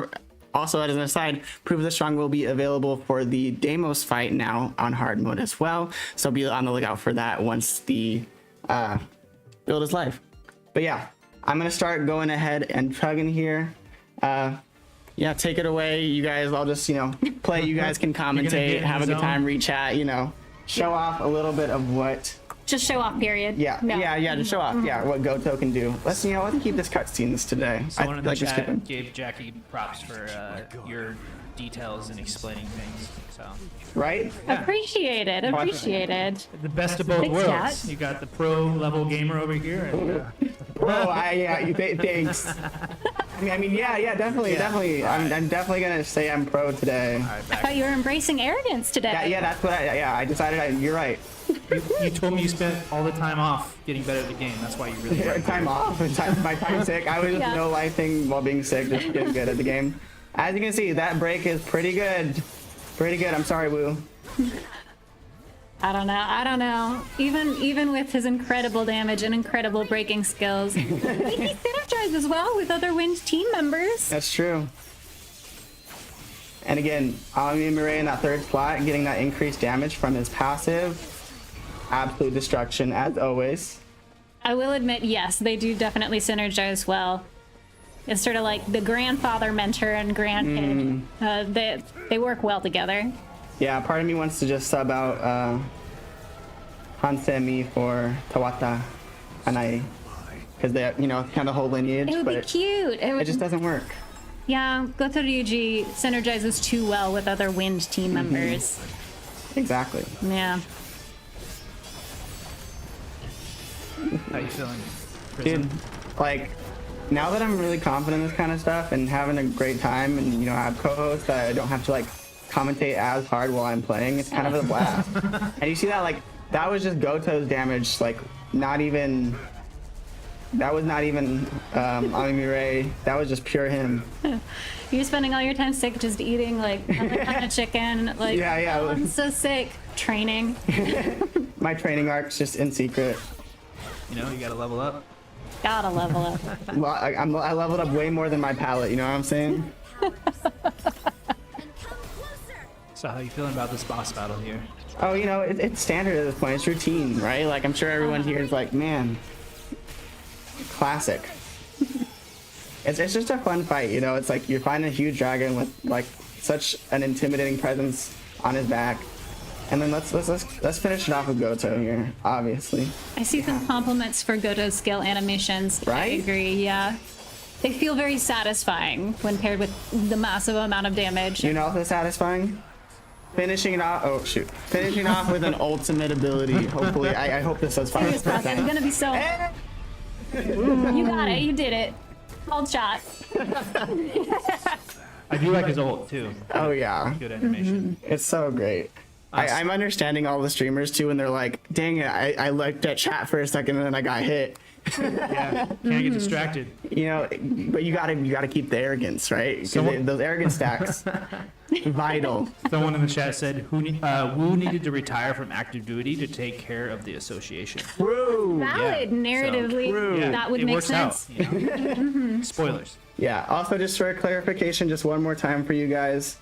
also as an aside, proof of the strong will be available for the Deimos fight now on hard mode as well. So be on the lookout for that once the build is live. But yeah, I'm gonna start going ahead and chugging here. Yeah, take it away, you guys. I'll just play. You guys can commentate, have a good time, re-chat. Show off a little bit of what. Just show off, period. Yeah, No. yeah, just show off. Yeah, what Goto can do. Let's keep this cutscenes today. Someone in the to skip chat them. gave Jackie props for your details and explaining things. So Right? Appreciated. the best of both Thanks, worlds. chat. You got the pro level gamer over here. And, Bro, thanks. Yeah, definitely. I'm definitely gonna say I'm pro today. all right, I back. thought you were embracing arrogance today. Yeah, that's what I decided. You're right. You told me you spent all the time off getting better at the game. That's why you really were. Time off. My time sick. I was just Yeah. no life thing while being sick, just getting good at the game. As you can see, that break is pretty good. I'm sorry, Woo. I don't know. Even with his incredible damage and incredible breaking skills, he synergizes well with other Wind team members. That's true. And again, Ami Mirai in that third slot, getting that increased damage from his passive. Absolute destruction, as always. I will admit, yes, they do definitely synergize well. It's sort of like the grandfather, mentor, and grandkid. They work well together. Yeah, part of me wants to just sub out Hansemi for Tawata Hanai. Because they, kind of whole lineage, It would but be cute. it just doesn't work. Yeah, Goto Ryuji synergizes too well with other Wind team members. Exactly. Yeah. How you feeling? Dude, like, now that I'm really confident in this kind of stuff and having a great time and, I have co-hosts that I don't have to, commentate as hard while I'm playing, it's kind of a blast. And you see that, that was just Goto's damage, not even... That was not even Ami Mirai. That was just pure him. You're spending all your time sick just eating, another kind of chicken. Yeah. Oh, I'm so sick. Training. My training arc's just in secret. You gotta level up. Gotta level up. Well, I leveled up way more than my palette, you know what I'm saying? So how you feeling about this boss battle here? Oh, it's standard at this point. It's routine, right? I'm sure everyone here is man, classic. It's just a fun fight, It's you're fighting a huge dragon with such an intimidating presence on his back. And then let's finish it off with Goto here, obviously. I see some compliments for Goto's skill animations. I Right? agree, yeah. They feel very satisfying when paired with the massive amount of damage. Also satisfying? Finishing it off. Oh shoot! Finishing off with an ultimate ability. Hopefully, I hope this does Serious process. I'm 5%. gonna be so. You got it. You did it. Called shot. I do like his ult too. Oh yeah, Good animation. it's so great. I'm understanding all the streamers too, and they're like, "Dang it! I looked at chat for a second and then I got hit." Yeah, can't get distracted. But you gotta keep the arrogance, right? Because those arrogance stacks, vital. Someone in the chat said Wu needed to retire from active duty to take care of the association. True. Valid narratively. True. Yeah, That would it make works sense. Out, Spoilers. Yeah. Also, just for clarification, just one more time for you guys,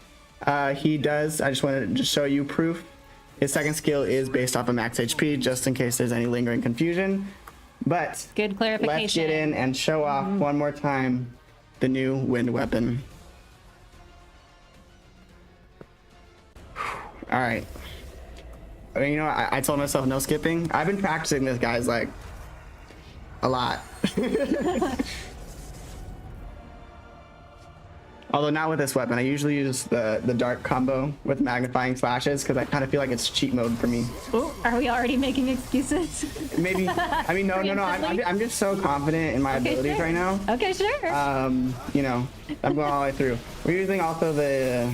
he does. I just wanted to just show you proof. His second skill is based off of max HP, just in case there's any lingering confusion. But Good clarification. let's get in and show off one more time the new wind weapon. All right. I told myself no skipping. I've been practicing this, guys, a lot. Although not with this weapon. I usually use the dark combo with magnifying slashes because I kind of feel like it's cheat mode for me. Are we already making excuses? Maybe. No. I'm just so confident in my abilities sure. right now. Okay, sure. I'm going all the way through. We're using also the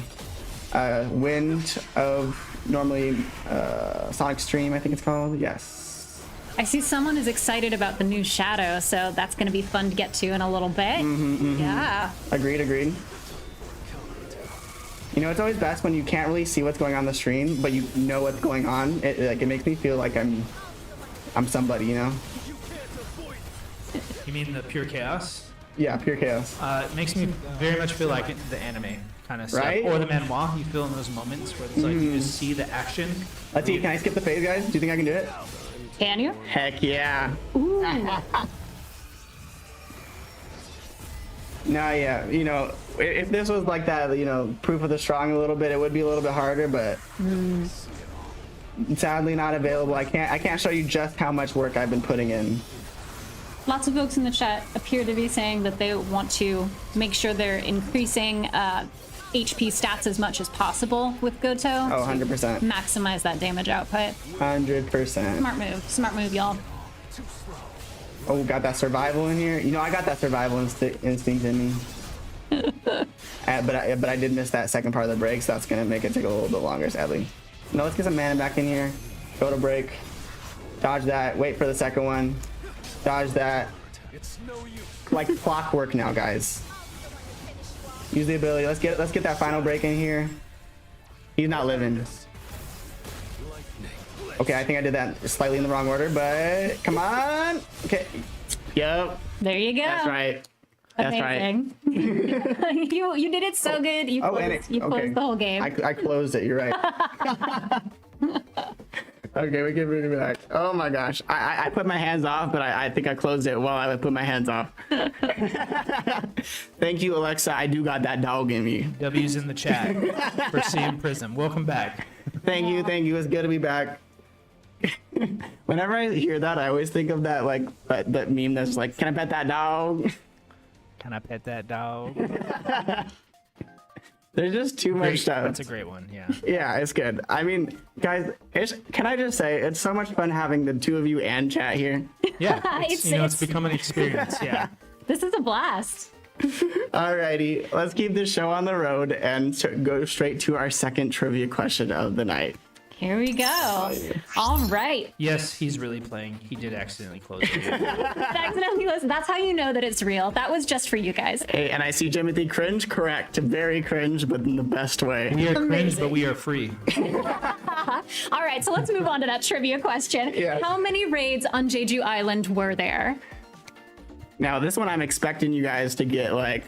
wind of normally Sonic Stream, I think it's called. Yes. I see someone is excited about the new shadow, so that's going to be fun to get to in a little bit. Yeah. Agreed. You know, it's always best when you can't really see what's going on the stream, but you know what's going on. It makes me feel like I'm somebody, you know? You mean the pure chaos? Yeah, pure chaos. It makes me very much feel like the anime kind of stuff. Right? Or the manhwa. You feel in those moments where it's like you just see the action. Let's see, can I skip the phase, guys? Do you think I can do it? Can you? Heck yeah. Ooh. No, yeah, you know, if this was like that, you know, proof of the strong a little bit, it would be a little bit harder, but sadly not available. I can't show you just how much work I've been putting in. Lots of folks in the chat appear to be saying that they want to make sure they're increasing HP stats as much as possible with Goto. Oh, 100%. Maximize that damage output. 100%. Smart move, y'all. Oh, got that survival in here. You know, I got that survival instinct in me. But I did miss that second part of the break, so that's gonna make it take a little bit longer, sadly. No, let's get some mana back in here. Go to break. Dodge that. Wait for the second one. Dodge that. Like clockwork now, guys. Use the ability. Let's get that final break in here. He's not living. Okay, I think I did that slightly in the wrong order, but come on. Okay. Yep. There you go. That's right. That's Amazing. Right. you did it so good. You closed the whole game. I closed it. You're right. Okay, we can bring it back. Oh my gosh. I put my hands off, but I think I closed it while I would put my hands off. Thank you, Alexa. I do got that dog in me. W's in the chat for CM Prism. Welcome back. Thank you. It's good to be back. Whenever I hear that, I always think of that that meme that's like, can I pet that dog? Can I pet that dog? There's just too much stuff. That's a great one, yeah. Yeah, it's good. I mean, guys, can I just say, it's so much fun having the two of you and chat here. Yeah, it's become an experience, yeah. This is a blast. Alrighty, let's keep this show on the road and go straight to our second trivia question of the night. Here we go. All right. Yes, he's really playing. He did accidentally close it. That's how you know that it's real. That was just for you guys. Hey, and I see Jimothy cringe. Correct. Very cringe, but in the best way. We are cringe, but we are free. All right, so let's move on to that trivia question. Yeah. How many raids on Jeju Island were there? Now, this one I'm expecting you guys to get, like,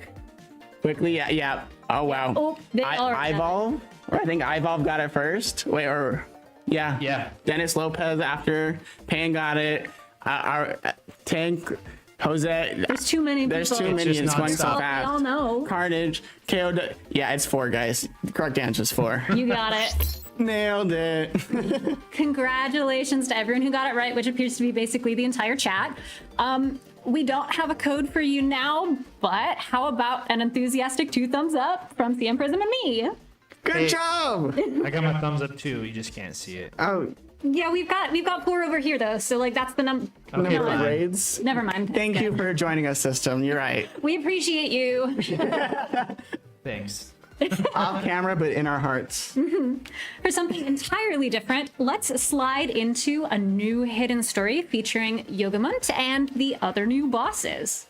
quickly. Yeah. Oh, wow. Oh, Ivolve? I think Ivolve got it first. Wait, or... Yeah. Yeah. Dennis Lopez after. Pan got it. Our Tank... Jose. There's too many people. There's too many. It's going so We fast. all know. Carnage. KO. Yeah, it's 4, guys. Correct answer is 4. You got it. Nailed it. Congratulations to everyone who got it right, which appears to be basically the entire chat. We don't have a code for you now, but how about an enthusiastic 2 thumbs up from CM Prism and me? Good job. I got my thumbs up too. You just can't see it. Oh, Yeah, we've got 4 over here though, so like that's the number Okay, of fine. raids. Never mind. Thank you for joining us, system. You're right. We appreciate you. Thanks. Off camera, but in our hearts. For something entirely different, let's slide into a new hidden story featuring Yogamont and the other new bosses.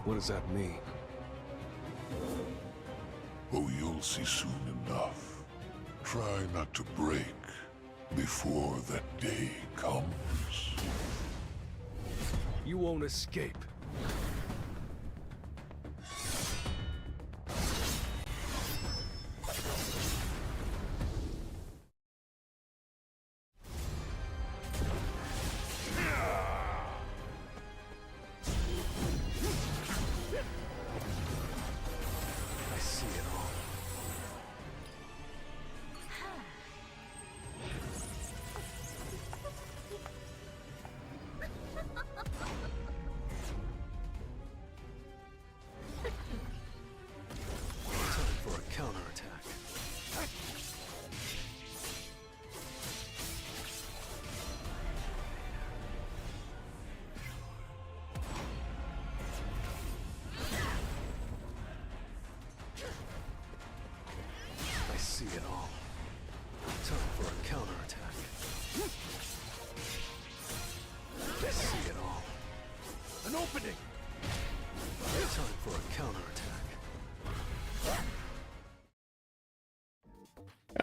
What does that mean? Oh, you'll see soon enough. Try not to break before that day comes. You won't escape. I see it all.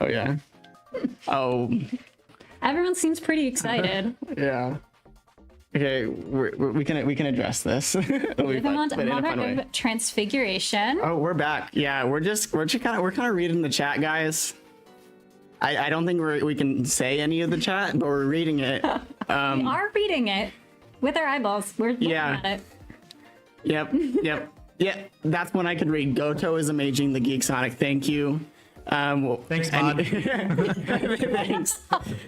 Oh yeah. Oh Everyone seems pretty excited. yeah. Okay, we can address this. It'll be fun, Movement but in a fun way. of Transfiguration. Oh, we're back. Yeah, we're kind of reading the chat, guys. I don't think we can say any of the chat, but we're reading it. We are reading it with our eyeballs. We're looking at it. Yep. Yeah, that's when I could read. Goto is amazing, the Geek Sonic. Thank you. Thanks, Todd. Thanks.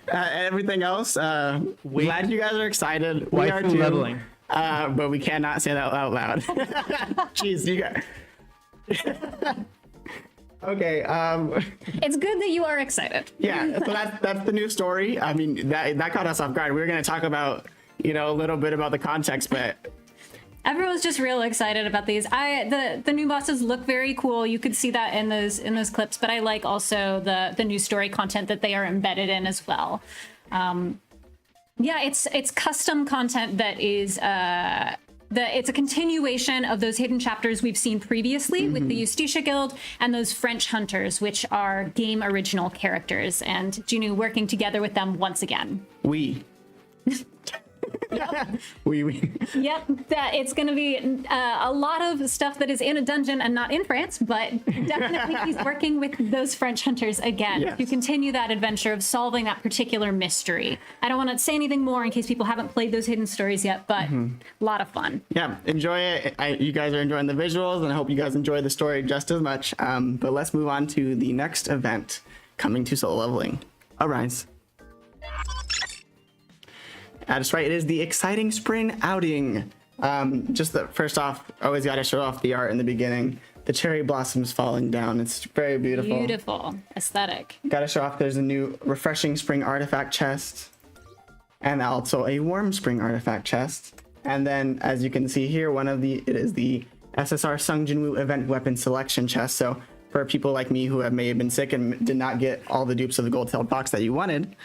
Everything else, glad you guys are excited. We are Waifu too. leveling. But we cannot say that out loud. Jeez, you guys. Okay. It's good that you are excited. Yeah. So that's the new story. I mean, that caught us off guard. We were going to talk about, a little bit about the context, but. Everyone's just real excited about these. The new bosses look very cool. You could see that in those clips, but I like also the new story content that they are embedded in as well. Yeah, it's custom content that is it's a continuation of those hidden chapters we've seen previously with the Justitia Guild and those French hunters, which are game original characters, and Junu working together with them once again. We. Yep, that it's going to be a lot of stuff that is in a dungeon and not in France, but definitely he's working with those French hunters again to continue that adventure of solving that particular mystery. I don't want to say anything more in case people haven't played those hidden stories yet, but a lot of fun. Yeah, enjoy it. You guys are enjoying the visuals, and I hope you guys enjoy the story just as much. But let's move on to the next event coming to Solo Leveling. Arise. That's right, it is the exciting spring outing. First off, always gotta show off the art in the beginning. The cherry blossoms falling down. It's very beautiful. Beautiful aesthetic. Gotta show off there's a new refreshing spring artifact chest. And also a warm spring artifact chest. And then, as you can see here, it is the SSR Sungjinwoo event weapon selection chest. So for people like me who may have been sick and did not get all the dupes of the gold-tailed box that you wanted,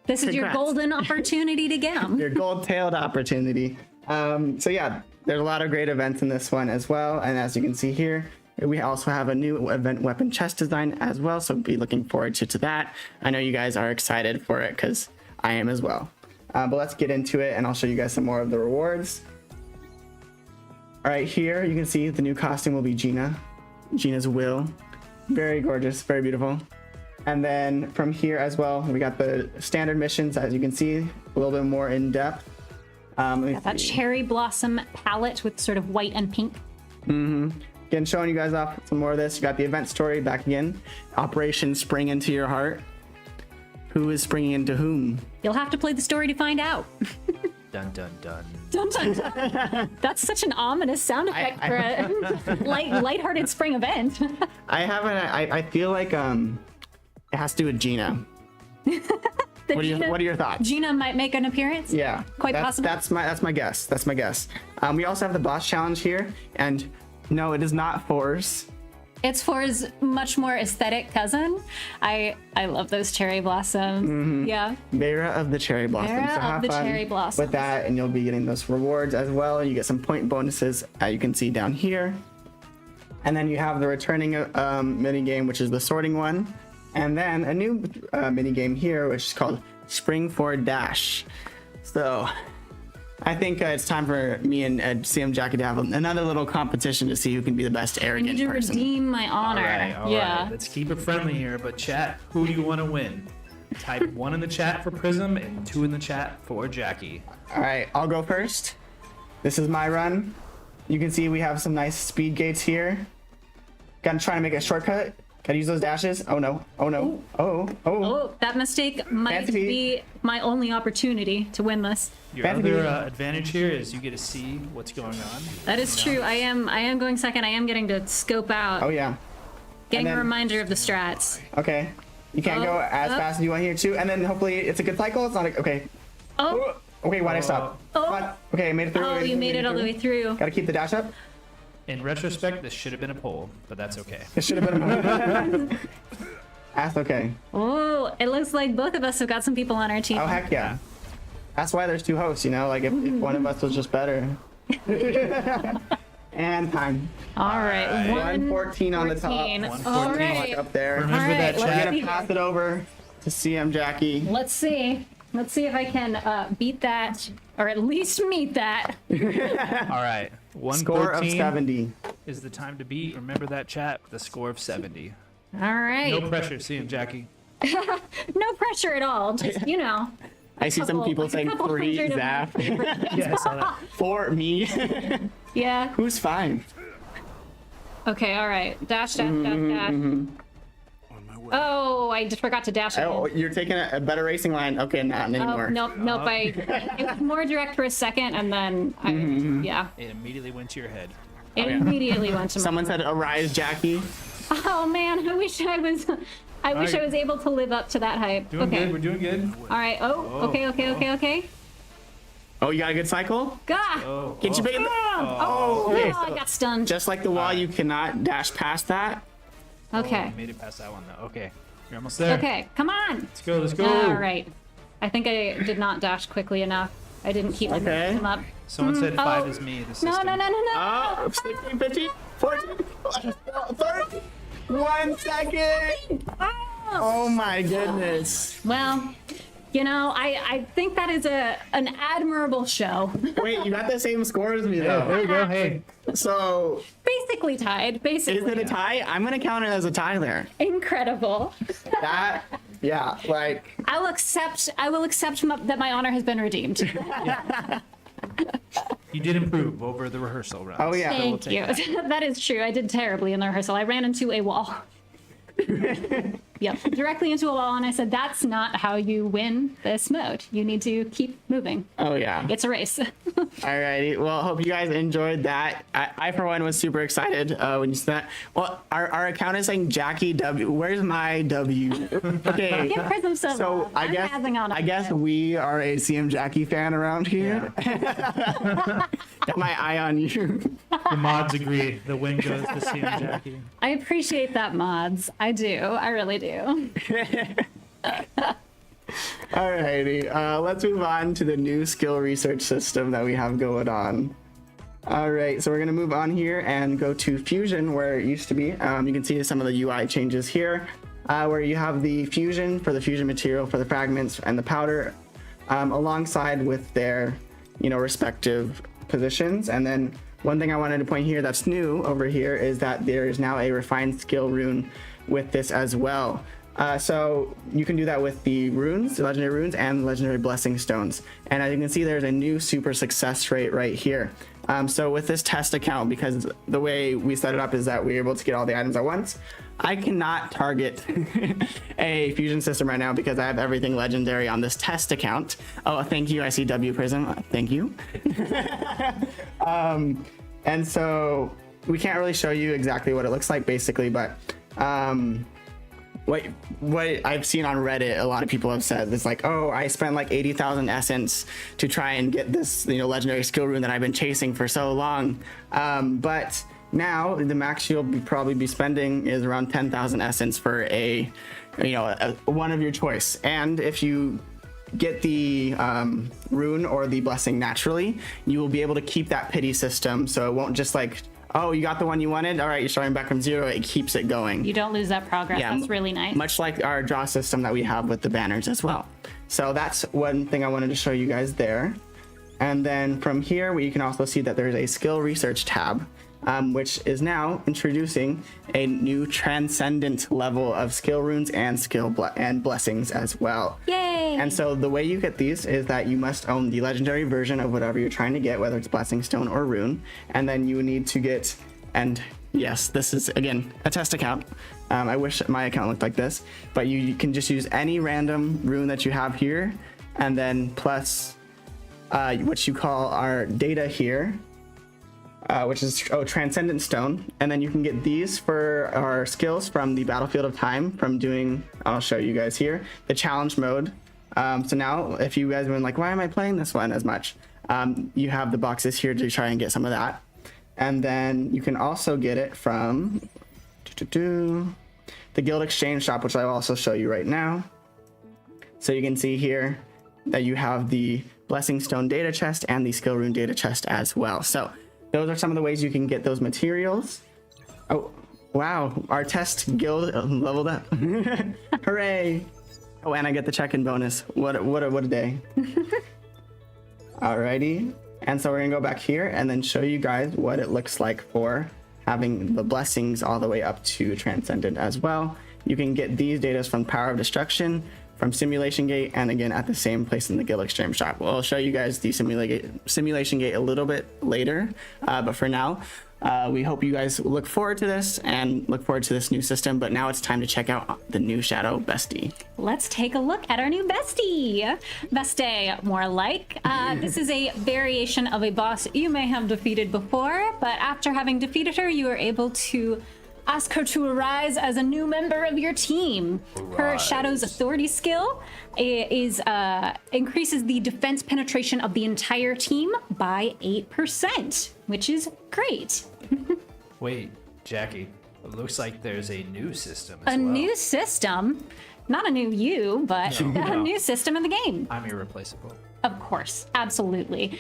this is your golden opportunity to get them. Your gold-tailed opportunity. So yeah, there's a lot of great events in this one as well. And as you can see here, we also have a new event weapon chest design as well. So be looking forward to that. I know you guys are excited for it because I am as well. But let's get into it and I'll show you guys some more of the rewards. All right, here you can see the new costume will be Gina's will. Very gorgeous, very beautiful. And then from here as well, we got the standard missions, as you can see, a little bit more in depth. Got that cherry blossom palette with sort of white and pink. Again, showing you guys off some more of this. You got the event story back again. Operation Spring Into Your Heart. Who is springing into whom? You'll have to play the story to find out. Dun dun dun. Dun, dun, dun. That's such an ominous sound effect for a lighthearted spring event. I feel like it has to do with Gina. What are your thoughts? Gina might make an appearance? Yeah. Quite possible. That's my guess. That's my guess. We also have the boss challenge here, and no, it is not Force. It's for his much more aesthetic cousin. I love those cherry blossoms. Yeah. Vera of the Cherry Blossoms. Vera so of have the fun Cherry Blossoms. with that, and you'll be getting those rewards as well. And you get some point bonuses, you can see down here. And then you have the returning mini game, which is the sorting one. And then a new mini game here, which is called Spring for Dash. So I think it's time for me and CM Jackie to have another little competition to see who can be the best I arrogant need to person. redeem my honor. All right. Let's keep it friendly here, but chat, who do you want to win? Type 1 in the chat for Prism and 2 in the chat for Jackie. All right, I'll go first. This is my run. You can see we have some nice speed gates here. Gotta try to make a shortcut. Gotta use those dashes. Oh no. Oh no. Oh, that mistake might Fancy be my only opportunity to win this. Your other advantage here is you get to see what's going on. That is true. I am going second. I am getting to scope out. Oh yeah. Getting and a then- reminder of the strats. Okay. You can't go as fast as you want here too. And then hopefully it's a good cycle. It's not a, okay. Oh, Okay, why'd I stop? Oh. What? Okay, I made it through. oh, you made it all the way through. Gotta keep the dash up. In retrospect, this should have been a poll, but that's okay. It should have been. That's okay. Oh, it looks like both of us have got some people on our team. Oh heck yeah. That's why there's two hosts, you know. Like if one of us was just better. And time. All right. 114 on the top. 114. All right. Up there. Remember All right, that let's We're chat? gonna see. pass it over to CM Jackie. Let's see. Let's see if I can beat that, or at least meet that. All right. Score of 114 70. is the time to beat. Remember that chat? The score of 70. All right. No pressure. See him, Jackie. No pressure at all. Just, you know. I see some people saying couple 3 hundred of Zap. Yeah, I saw that. 4 me. Yeah. Who's 5? Okay, all right. Dash, dash, dash, dash. On my way. Oh, I just forgot to dash again. Oh, you're taking a better racing line. Okay, not Oh, anymore. nope. It was more direct for a second, and then yeah, It immediately went to your head. it immediately went to my. Someone said, "Arise, Jackie." Oh man, I wish I was able to live up to that hype. Doing Okay. good. We're doing good. All right. Oh, okay. Oh, you got a good cycle? Gah! Oh, Get you big. Oh, okay. no, I got stunned. Just like the wall, you cannot dash past that. Okay. Made it past that one though. Okay. You're almost there. Okay, come on. Let's go. Let's go. All right. I think I did not dash quickly enough. I didn't keep my Okay. momentum up. Someone said 5 Oh. is me. The system. No. Oh, 16, 15, 14, 30. 1 second. Oh my goodness. Well, you know, I think that is an admirable show. Wait, you got the same score as me Yeah, though. there we go. Hey. So, Basically tied. Basically. is it a tie? I'm gonna count it as a tie there. Incredible. That, yeah, like, I will accept that my honor has been redeemed. You did improve over the rehearsal round. oh yeah. Thank you. That is true. I did terribly in the rehearsal. I ran into a wall. Yep, directly into a wall, and I said, "That's not how you win this mode. You need to keep moving. Oh yeah. It's a race." Alrighty. Well, hope you guys enjoyed that. I for one was super excited when you said that. Well, our account is saying Jackie W. Where's my W? Okay. Give Prism some So love. I'm passing on I guess it. we are a CM Jackie fan around here. Got my eye on you. The mods agree. The win goes to CM Jackie. I appreciate that, mods. I do. I really do. Alrighty. Let's move on to the new skill research system that we have going on. Alright, so we're gonna move on here and go to Fusion where it used to be. You can see some of the UI changes here, where you have the fusion for the fusion material for the fragments and the powder, alongside with their, respective positions. And then one thing I wanted to point here that's new over here is that there is now a refined skill rune with this as well. So you can do that with the runes, the legendary runes, and legendary blessing stones. And as you can see, there's a new super success rate right here. So with this test account, because the way we set it up is that we're able to get all the items at once, I cannot target a fusion system right now because I have everything legendary on this test account. Oh, thank you. I see W Prism. Thank you. And so we can't really show you exactly what it looks like basically, but what I've seen on Reddit, a lot of people have said it's like, oh, I spent like 80,000 essence to try and get this, legendary skill rune that I've been chasing for so long. But now the max you'll probably be spending is around 10,000 essence for a one of your choice. And if you get the rune or the blessing naturally, you will be able to keep that pity system. So it won't just like, oh, you got the one you wanted. All right, you're starting back from 0. It keeps it going. You don't lose that progress. Yeah, That's really nice. Much like our draw system that we have with the banners as well. So that's one thing I wanted to show you guys there. And then from here, you can also see that there's a skill research tab, which is now introducing a new transcendent level of skill runes and and blessings as well. Yay! And so the way you get these is that you must own the legendary version of whatever you're trying to get, whether it's blessing stone or rune, and then you need to get, and yes, this is again a test account. I wish my account looked like this, but you can just use any random rune that you have here, and then plus what you call our data here, which is Transcendent Stone. And then you can get these for our skills from the Battlefield of Time from doing, I'll show you guys here, the challenge mode. So now if you guys have been like, why am I playing this one as much? You have the boxes here to try and get some of that. And then you can also get it from the Guild Exchange Shop, which I'll also show you right now. So you can see here that you have the Blessing Stone data chest and the Skill Rune data chest as well. So those are some of the ways you can get those materials. Oh, wow. Our test guild leveled up. Hooray. Oh, and I get the check-in bonus. What a day. Alrighty. And so we're gonna go back here and then show you guys what it looks like for having the blessings all the way up to Transcendent as well. You can get these data from Power of Destruction, from Simulation Gate, and again at the same place in the Guild Extreme shop. Well, I'll show you guys the Simulation Gate a little bit later, but for now, we hope you guys look forward to this and look forward to this new system. But now it's time to check out the new Shadow Bestie. Let's take a look at our new bestie. Bestie, more like. This is a variation of a boss you may have defeated before, but after having defeated her, you are able to ask her to arise as a new member of your team. Her Shadow's Authority skill increases the defense penetration of the entire team by 8%, which is great. Wait, Jackie, it looks like there's a new system A new system, not a new you, but a new system in the game. I'm irreplaceable. Of course, absolutely.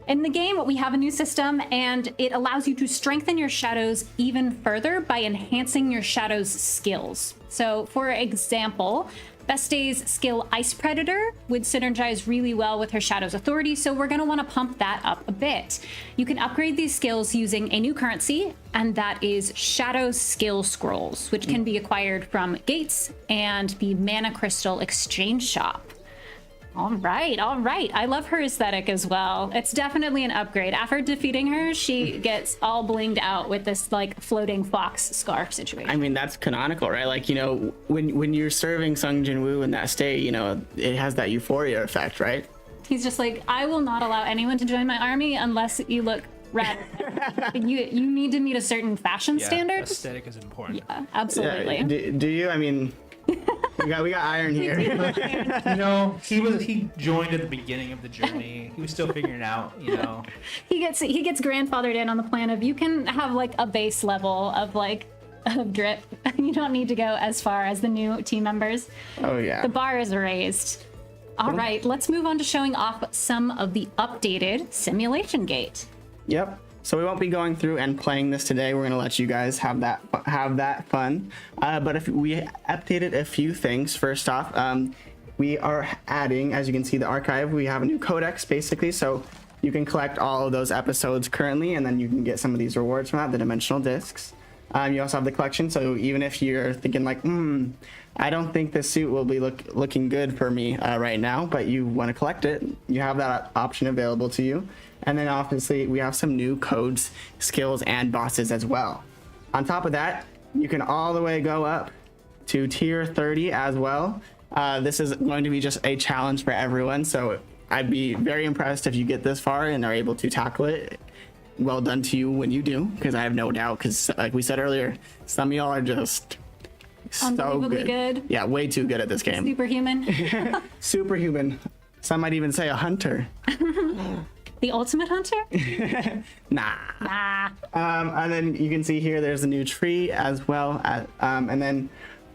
In the game, we have a new system, and it allows you to strengthen your shadows even further by enhancing your shadows' skills. So, for example, Bestie's skill Ice Predator would synergize really well with her Shadow's Authority, so we're going to want to pump that up a bit. You can upgrade these skills using a new currency, and that is Shadow's Skill Scrolls, which can be acquired from Gates and the Mana Crystal Exchange Shop. All right. I love her aesthetic as well. It's definitely an upgrade. After defeating her, she gets all blinged out with this like floating fox scarf situation. I mean, that's canonical, right? Like, you know, when you're serving Sung Jin Woo in that state, you know, it has that euphoria effect, right? He's just like, I will not allow anyone to join my army unless you look red. you need to meet a certain fashion standard. Aesthetic is important. Yeah, absolutely. Yeah, do you? I mean, we got iron here. You know, he joined at the beginning of the journey. He was still figuring it out, you know. He gets grandfathered in on the plan of you can have like a base level of drip. You don't need to go as far as the new team members. Oh yeah. The bar is raised. All right, let's move on to showing off some of the updated Simulation Gate. Yep. So we won't be going through and playing this today. We're gonna let you guys have that fun. But if we updated a few things, first off, we are adding, as you can see, the archive. We have a new codex basically, so you can collect all of those episodes currently, and then you can get some of these rewards from that, the dimensional discs. You also have the collection, so even if you're thinking like, I don't think this suit will be looking good for me right now, but you want to collect it, you have that option available to you. And then obviously we have some new codes, skills, and bosses as well. On top of that, you can all the way go up to tier 30 as well. This is going to be just a challenge for everyone, so I'd be very impressed if you get this far and are able to tackle it. Well done to you when you do, because I have no doubt, because like we said earlier, some of y'all are just so good. Yeah, way too good at this game. Superhuman. Superhuman. Some might even say a hunter. The ultimate hunter? Nah. And then you can see here there's a new tree as well. And then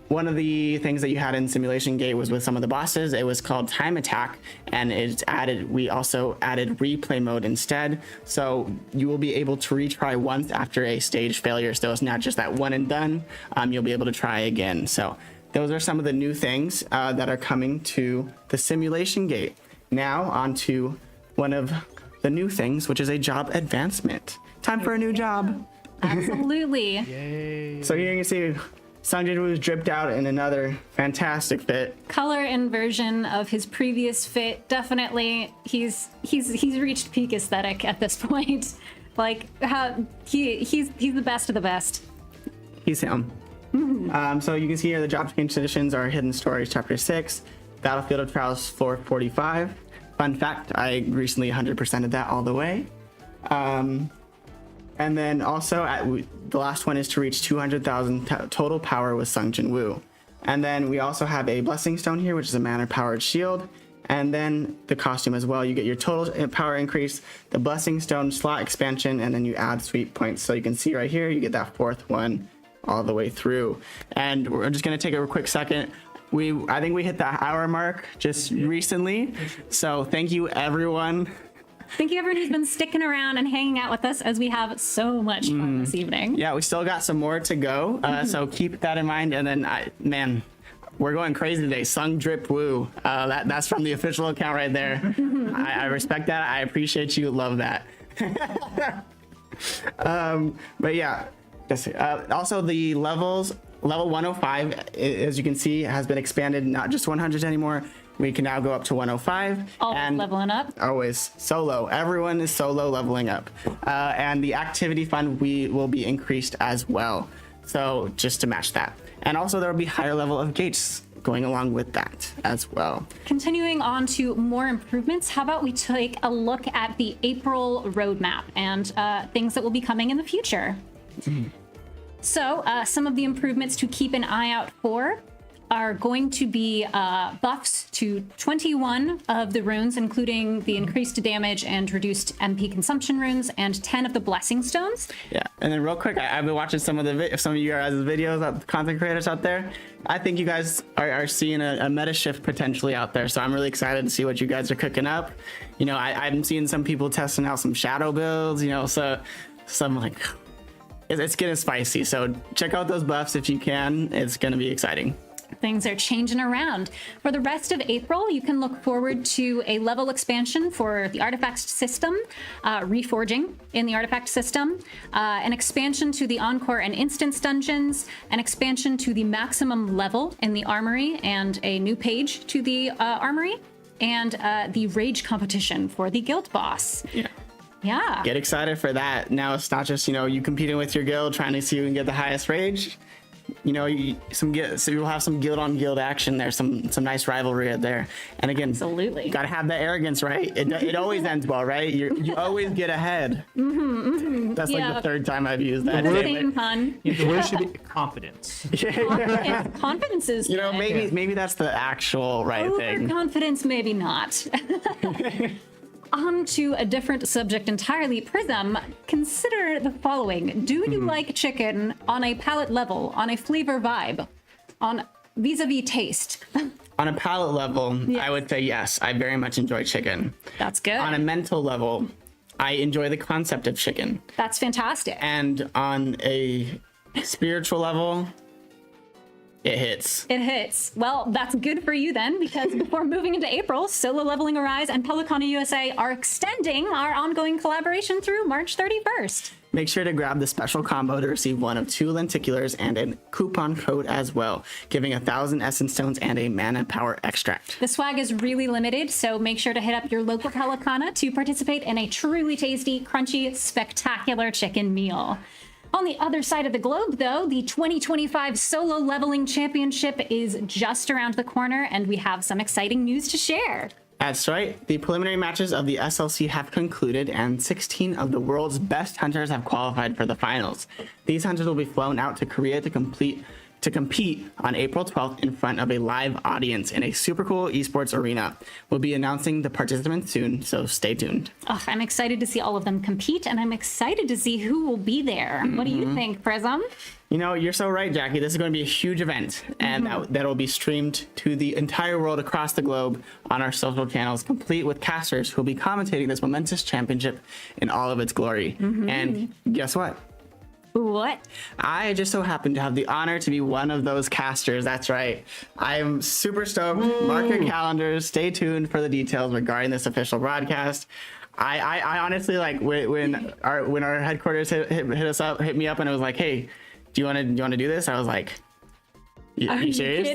one of the things that you had in Simulation Gate was with some of the bosses. It was called Time Attack, and we also added replay mode instead. So you will be able to retry once after a stage failure. So it's not just that one and done. You'll be able to try again. So those are some of the new things that are coming to the Simulation Gate. Now on to one of the new things, which is a job advancement. Time for a new job. Absolutely. Yay. So here you can see Sung Jin Woo's dripped out in another fantastic fit. Color inversion of his previous fit. Definitely, he's reached peak aesthetic at this point. Like he's the best of the best. He's him. So you can see here the job change editions are Hidden Stories Chapter 6, Battlefield of Trials Floor 45. Fun fact, I recently 100%ed that all the way. And then also, the last one is to reach 200,000 total power with Sung Jin Woo. And then we also have a Blessing Stone here, which is a mana-powered shield. And then the costume as well. You get your total power increase, the Blessing Stone slot expansion, and then you add sweep points. So you can see right here, you get that fourth one all the way through. And we're just going to take a quick second. I think we hit the hour mark just recently. So thank you everyone Thank you, everyone who's been sticking around and hanging out with us as we have so much fun this evening. Yeah, we still got some more to go, so keep that in mind. And then, we're going crazy today. Sung Drip Woo. That's from the official account right there. I respect that. I appreciate you. Love that. But yeah, also the levels. Level 105, as you can see, has been expanded. Not just 100 anymore. We can now go up to 105. Always leveling up. Always solo. Everyone is solo leveling up. And the activity fund will be increased as well. So just to match that. And also there will be higher level of gates going along with that as well. Continuing on to more improvements, how about we take a look at the April roadmap and things that will be coming in the future. So some of the improvements to keep an eye out for are going to be buffs to 21 of the runes, including the increased damage and reduced MP consumption runes, and 10 of the blessing stones. Yeah, and then real quick, I've been watching some of you guys' videos, content creators out there. I think you guys are seeing a meta shift potentially out there, so I'm really excited to see what you guys are cooking up. You know, I'm seeing some people testing out some shadow builds, you know, so some like... It's getting spicy, so check out those buffs if you can. It's going to be exciting. Things are changing around. For the rest of April, you can look forward to a level expansion for the artifact system, reforging in the artifact system, an expansion to the Encore and Instance dungeons, an expansion to the maximum level in the armory, and a new page to the armory, and the rage competition for the guild boss. Yeah. Get excited for that. Now it's not just, you competing with your guild, trying to see who can get the highest rage. So you'll have some guild on guild action there, some nice rivalry out there. And again, absolutely, gotta have that arrogance, right? It always ends well, right? You always get ahead. That's like the third time I've used that. The same pun. The word should be confidence. Confidence is good. Maybe that's the actual right thing. Confidence, maybe not. On to a different subject entirely. Prism, consider the following. Do you like chicken on a palate level, on a flavor vibe, on vis-a-vis taste? On a palate level, I would say yes. I very much enjoy chicken. That's good. On a mental level, I enjoy the concept of chicken. That's fantastic. And on a spiritual level, it hits. It hits. Well, that's good for you then, because before moving into April, Solo Leveling Arise and Pelicana USA are extending our ongoing collaboration through March 31st. Make sure to grab the special combo to receive one of 2 lenticulars and a coupon code as well, giving 1,000 essence stones and a mana power extract. The swag is really limited, so make sure to hit up your local Pelicana to participate in a truly tasty, crunchy, spectacular chicken meal. On the other side of the globe, though, the 2025 Solo Leveling Championship is just around the corner, and we have some exciting news to share. That's right. The preliminary matches of the SLC have concluded, and 16 of the world's best hunters have qualified for the finals. These hunters will be flown out to Korea to compete on April 12th in front of a live audience in a super cool esports arena. We'll be announcing the participants soon, so stay tuned. Oh, I'm excited to see all of them compete, and I'm excited to see who will be there. What do you think, Prism? You're so right, Jackie. This is going to be a huge event, and that will be streamed to the entire world across the globe on our social channels, complete with casters who will be commentating this momentous championship in all of its glory. And guess what? What? I just so happen to have the honor to be one of those casters. That's right. I am super stoked. Mark your calendars. Stay tuned for the details regarding this official broadcast. I honestly, like, when our headquarters hit me up and it was like, hey, do you want to do this? I was like, are you serious?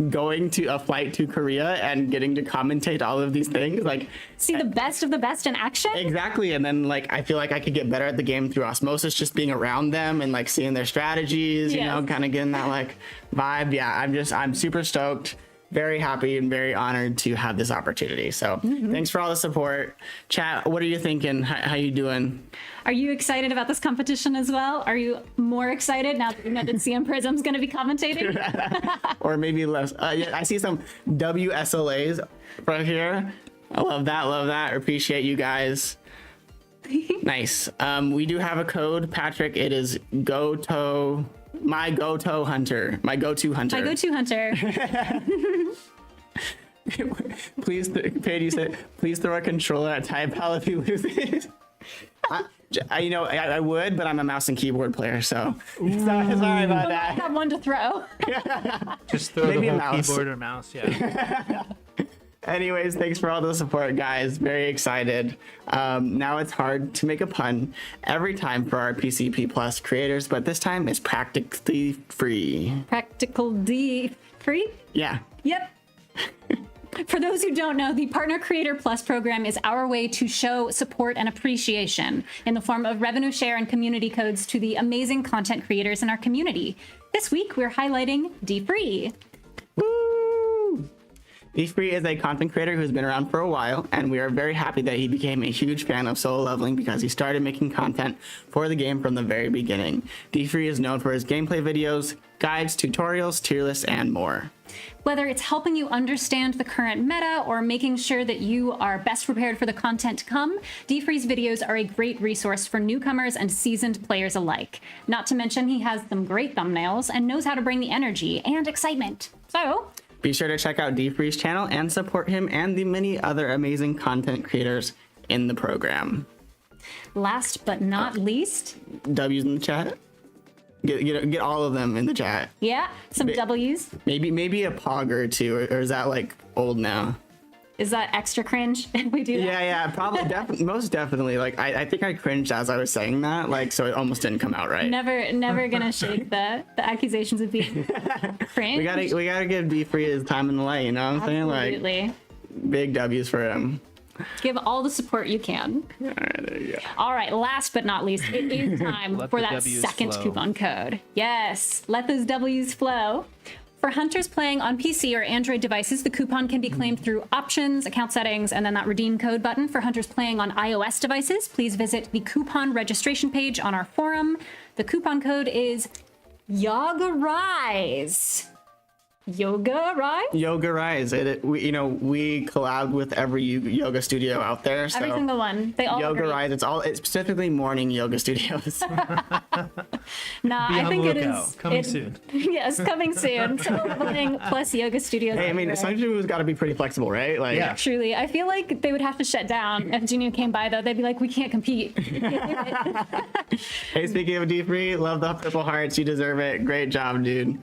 Going to a flight to Korea and getting to commentate all of these things, like, see the best of the best in action. Exactly. And then, like, I feel like I could get better at the game through osmosis, just being around them and like seeing their strategies, kind of getting that like vibe. Yeah, I'm super stoked, very happy and very honored to have this opportunity. So thanks for all the support. Chat, what are you thinking? How you doing? Are you excited about this competition as well? Are you more excited now that you know that CM Prism's going to be commentating? Or maybe less. I see some WSLAs right here. I love that. Appreciate you guys. Nice. We do have a code, Patrick. It is Goto. My go-to hunter. Please, Paige, you said, please throw a controller at Tide Pal if he loses. I would, but I'm a mouse and keyboard player, so sorry about I that. have one to throw. Just throw Maybe a the whole mouse. keyboard or mouse. Yeah. Anyways, thanks for all the support, guys. Very excited. Now it's hard to make a pun every time for our PCP Plus creators, but this time it's practically free. Practical D free? Yeah. Yep. For those who don't know, the Partner Creator Plus program is our way to show support and appreciation in the form of revenue share and community codes to the amazing content creators in our community. This week, we're highlighting D-Free. Woo! D-Free is a content creator who's been around for a while, and we are very happy that he became a huge fan of solo leveling because he started making content for the game from the very beginning. D-Free is known for his gameplay videos, guides, tutorials, tier lists, and more. Whether it's helping you understand the current meta or making sure that you are best prepared for the content to come, D-Free's videos are a great resource for newcomers and seasoned players alike. Not to mention he has some great thumbnails and knows how to bring the energy and excitement. So, be sure to check out D-Free's channel and support him and the many other amazing content creators in the program. last but not least, W's in the chat. Get all of them in the chat. yeah, some W's. Maybe a pog or two, or is that like old now? Is that extra cringe if we do that? Yeah, probably, most definitely. Like, I think I cringed as I was saying that, like, so it almost didn't come out right. Never gonna shake the accusations of being cringe. We gotta give D-Free his time in the light, you know what I'm saying? Absolutely. Like, big W's for him. Give all the support you can. All right, there you go. All right, last but not least, it is time Let for the that W's second flow. coupon code. Yes, let those W's flow. For hunters playing on PC or Android devices, the coupon can be claimed through options, account settings, and then that redeem code button. For hunters playing on iOS devices, please visit the coupon registration page on our forum. The coupon code is YOGARISE. Yoga Rise? Yoga Rise. We collab with every yoga studio out there. So Every single one. They all Yoga agree. Rise. It's specifically morning yoga studios. Nah, Be I on think the it lookout. is. Coming soon. Yes, coming soon. So leveling plus yoga studios. Hey, I mean, everywhere. some got to be pretty flexible, right? Like, Yeah. Truly, I feel like they would have to shut down if Genu came by, though. They'd be like, we can't compete. Hey, speaking of D-Free, love the purple hearts. You deserve it. Great job, dude.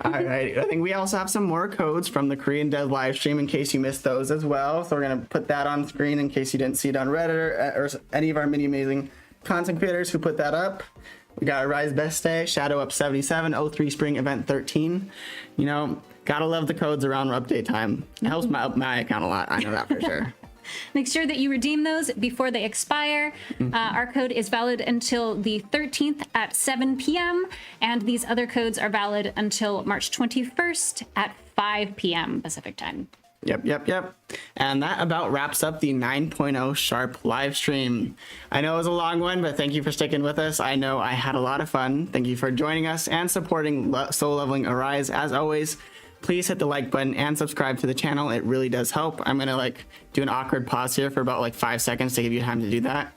All right. I think we also have some more codes from the Korean Dev live stream in case you missed those as well. So we're going to put that on screen in case you didn't see it on Reddit or any of our many amazing content creators who put that up. We got Rise Best Day, Shadow Up 77, 03 Spring Event 13. Gotta love the codes around update time. It helps my account a lot. I know that for sure. Make sure that you redeem those before they expire. Our code is valid until the 13th at 7 p.m. And these other codes are valid until March 21st at 5 p.m. Pacific time. Yep. And that about wraps up the 9.0 Sharp live stream. I know it was a long one, but thank you for sticking with us. I know I had a lot of fun. Thank you for joining us and supporting Solo Leveling Arise. As always, please hit the like button and subscribe to the channel. It really does help. I'm gonna do an awkward pause here for about 5 seconds to give you time to do that.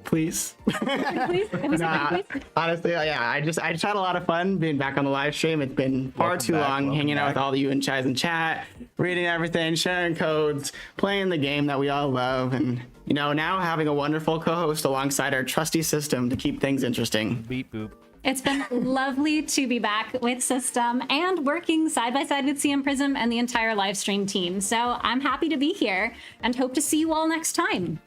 Please. Please, can we say Nah, that, please? honestly, yeah, I just had a lot of fun being back on the live stream. It's been far Welcome too back, long welcome hanging out back. with all of you in chats and chat, reading everything, sharing codes, playing the game that we all love, and now having a wonderful co-host alongside our trusty system to keep things interesting. Beep boop. It's been lovely to be back with System and working side by side with CM Prism and the entire live stream team. So I'm happy to be here and hope to see you all next time.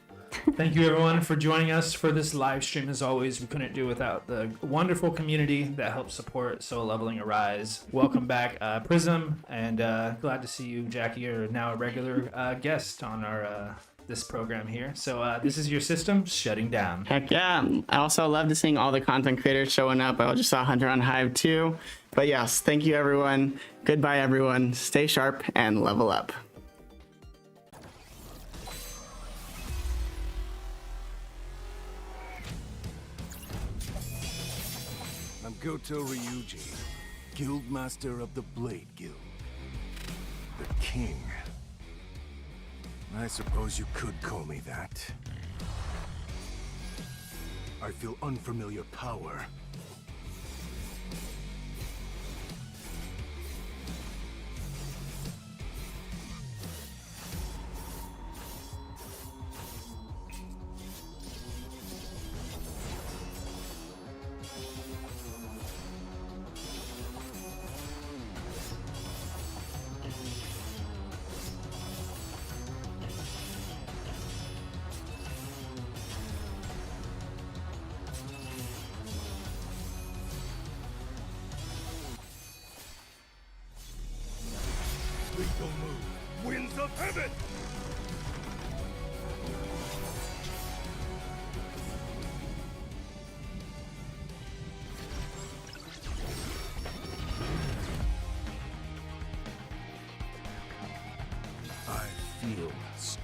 Thank you, everyone, for joining us for this live stream. As always, we couldn't do without the wonderful community that helps support Solo Leveling Arise. Welcome back, Prism, and glad to see you, Jackie. You're now a regular guest on our this program here. So this is your system shutting down. Heck yeah. I also love to seeing all the content creators showing up. I just saw Hunter on Hive too. But yes, thank you, everyone. Goodbye, everyone. Stay sharp and level up. I'm Goto Ryuji, Guildmaster of the Blade Guild. The King. I suppose you could call me that. I feel unfamiliar power.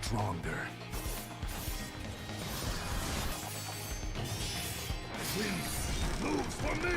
stronger. Wind moves for me!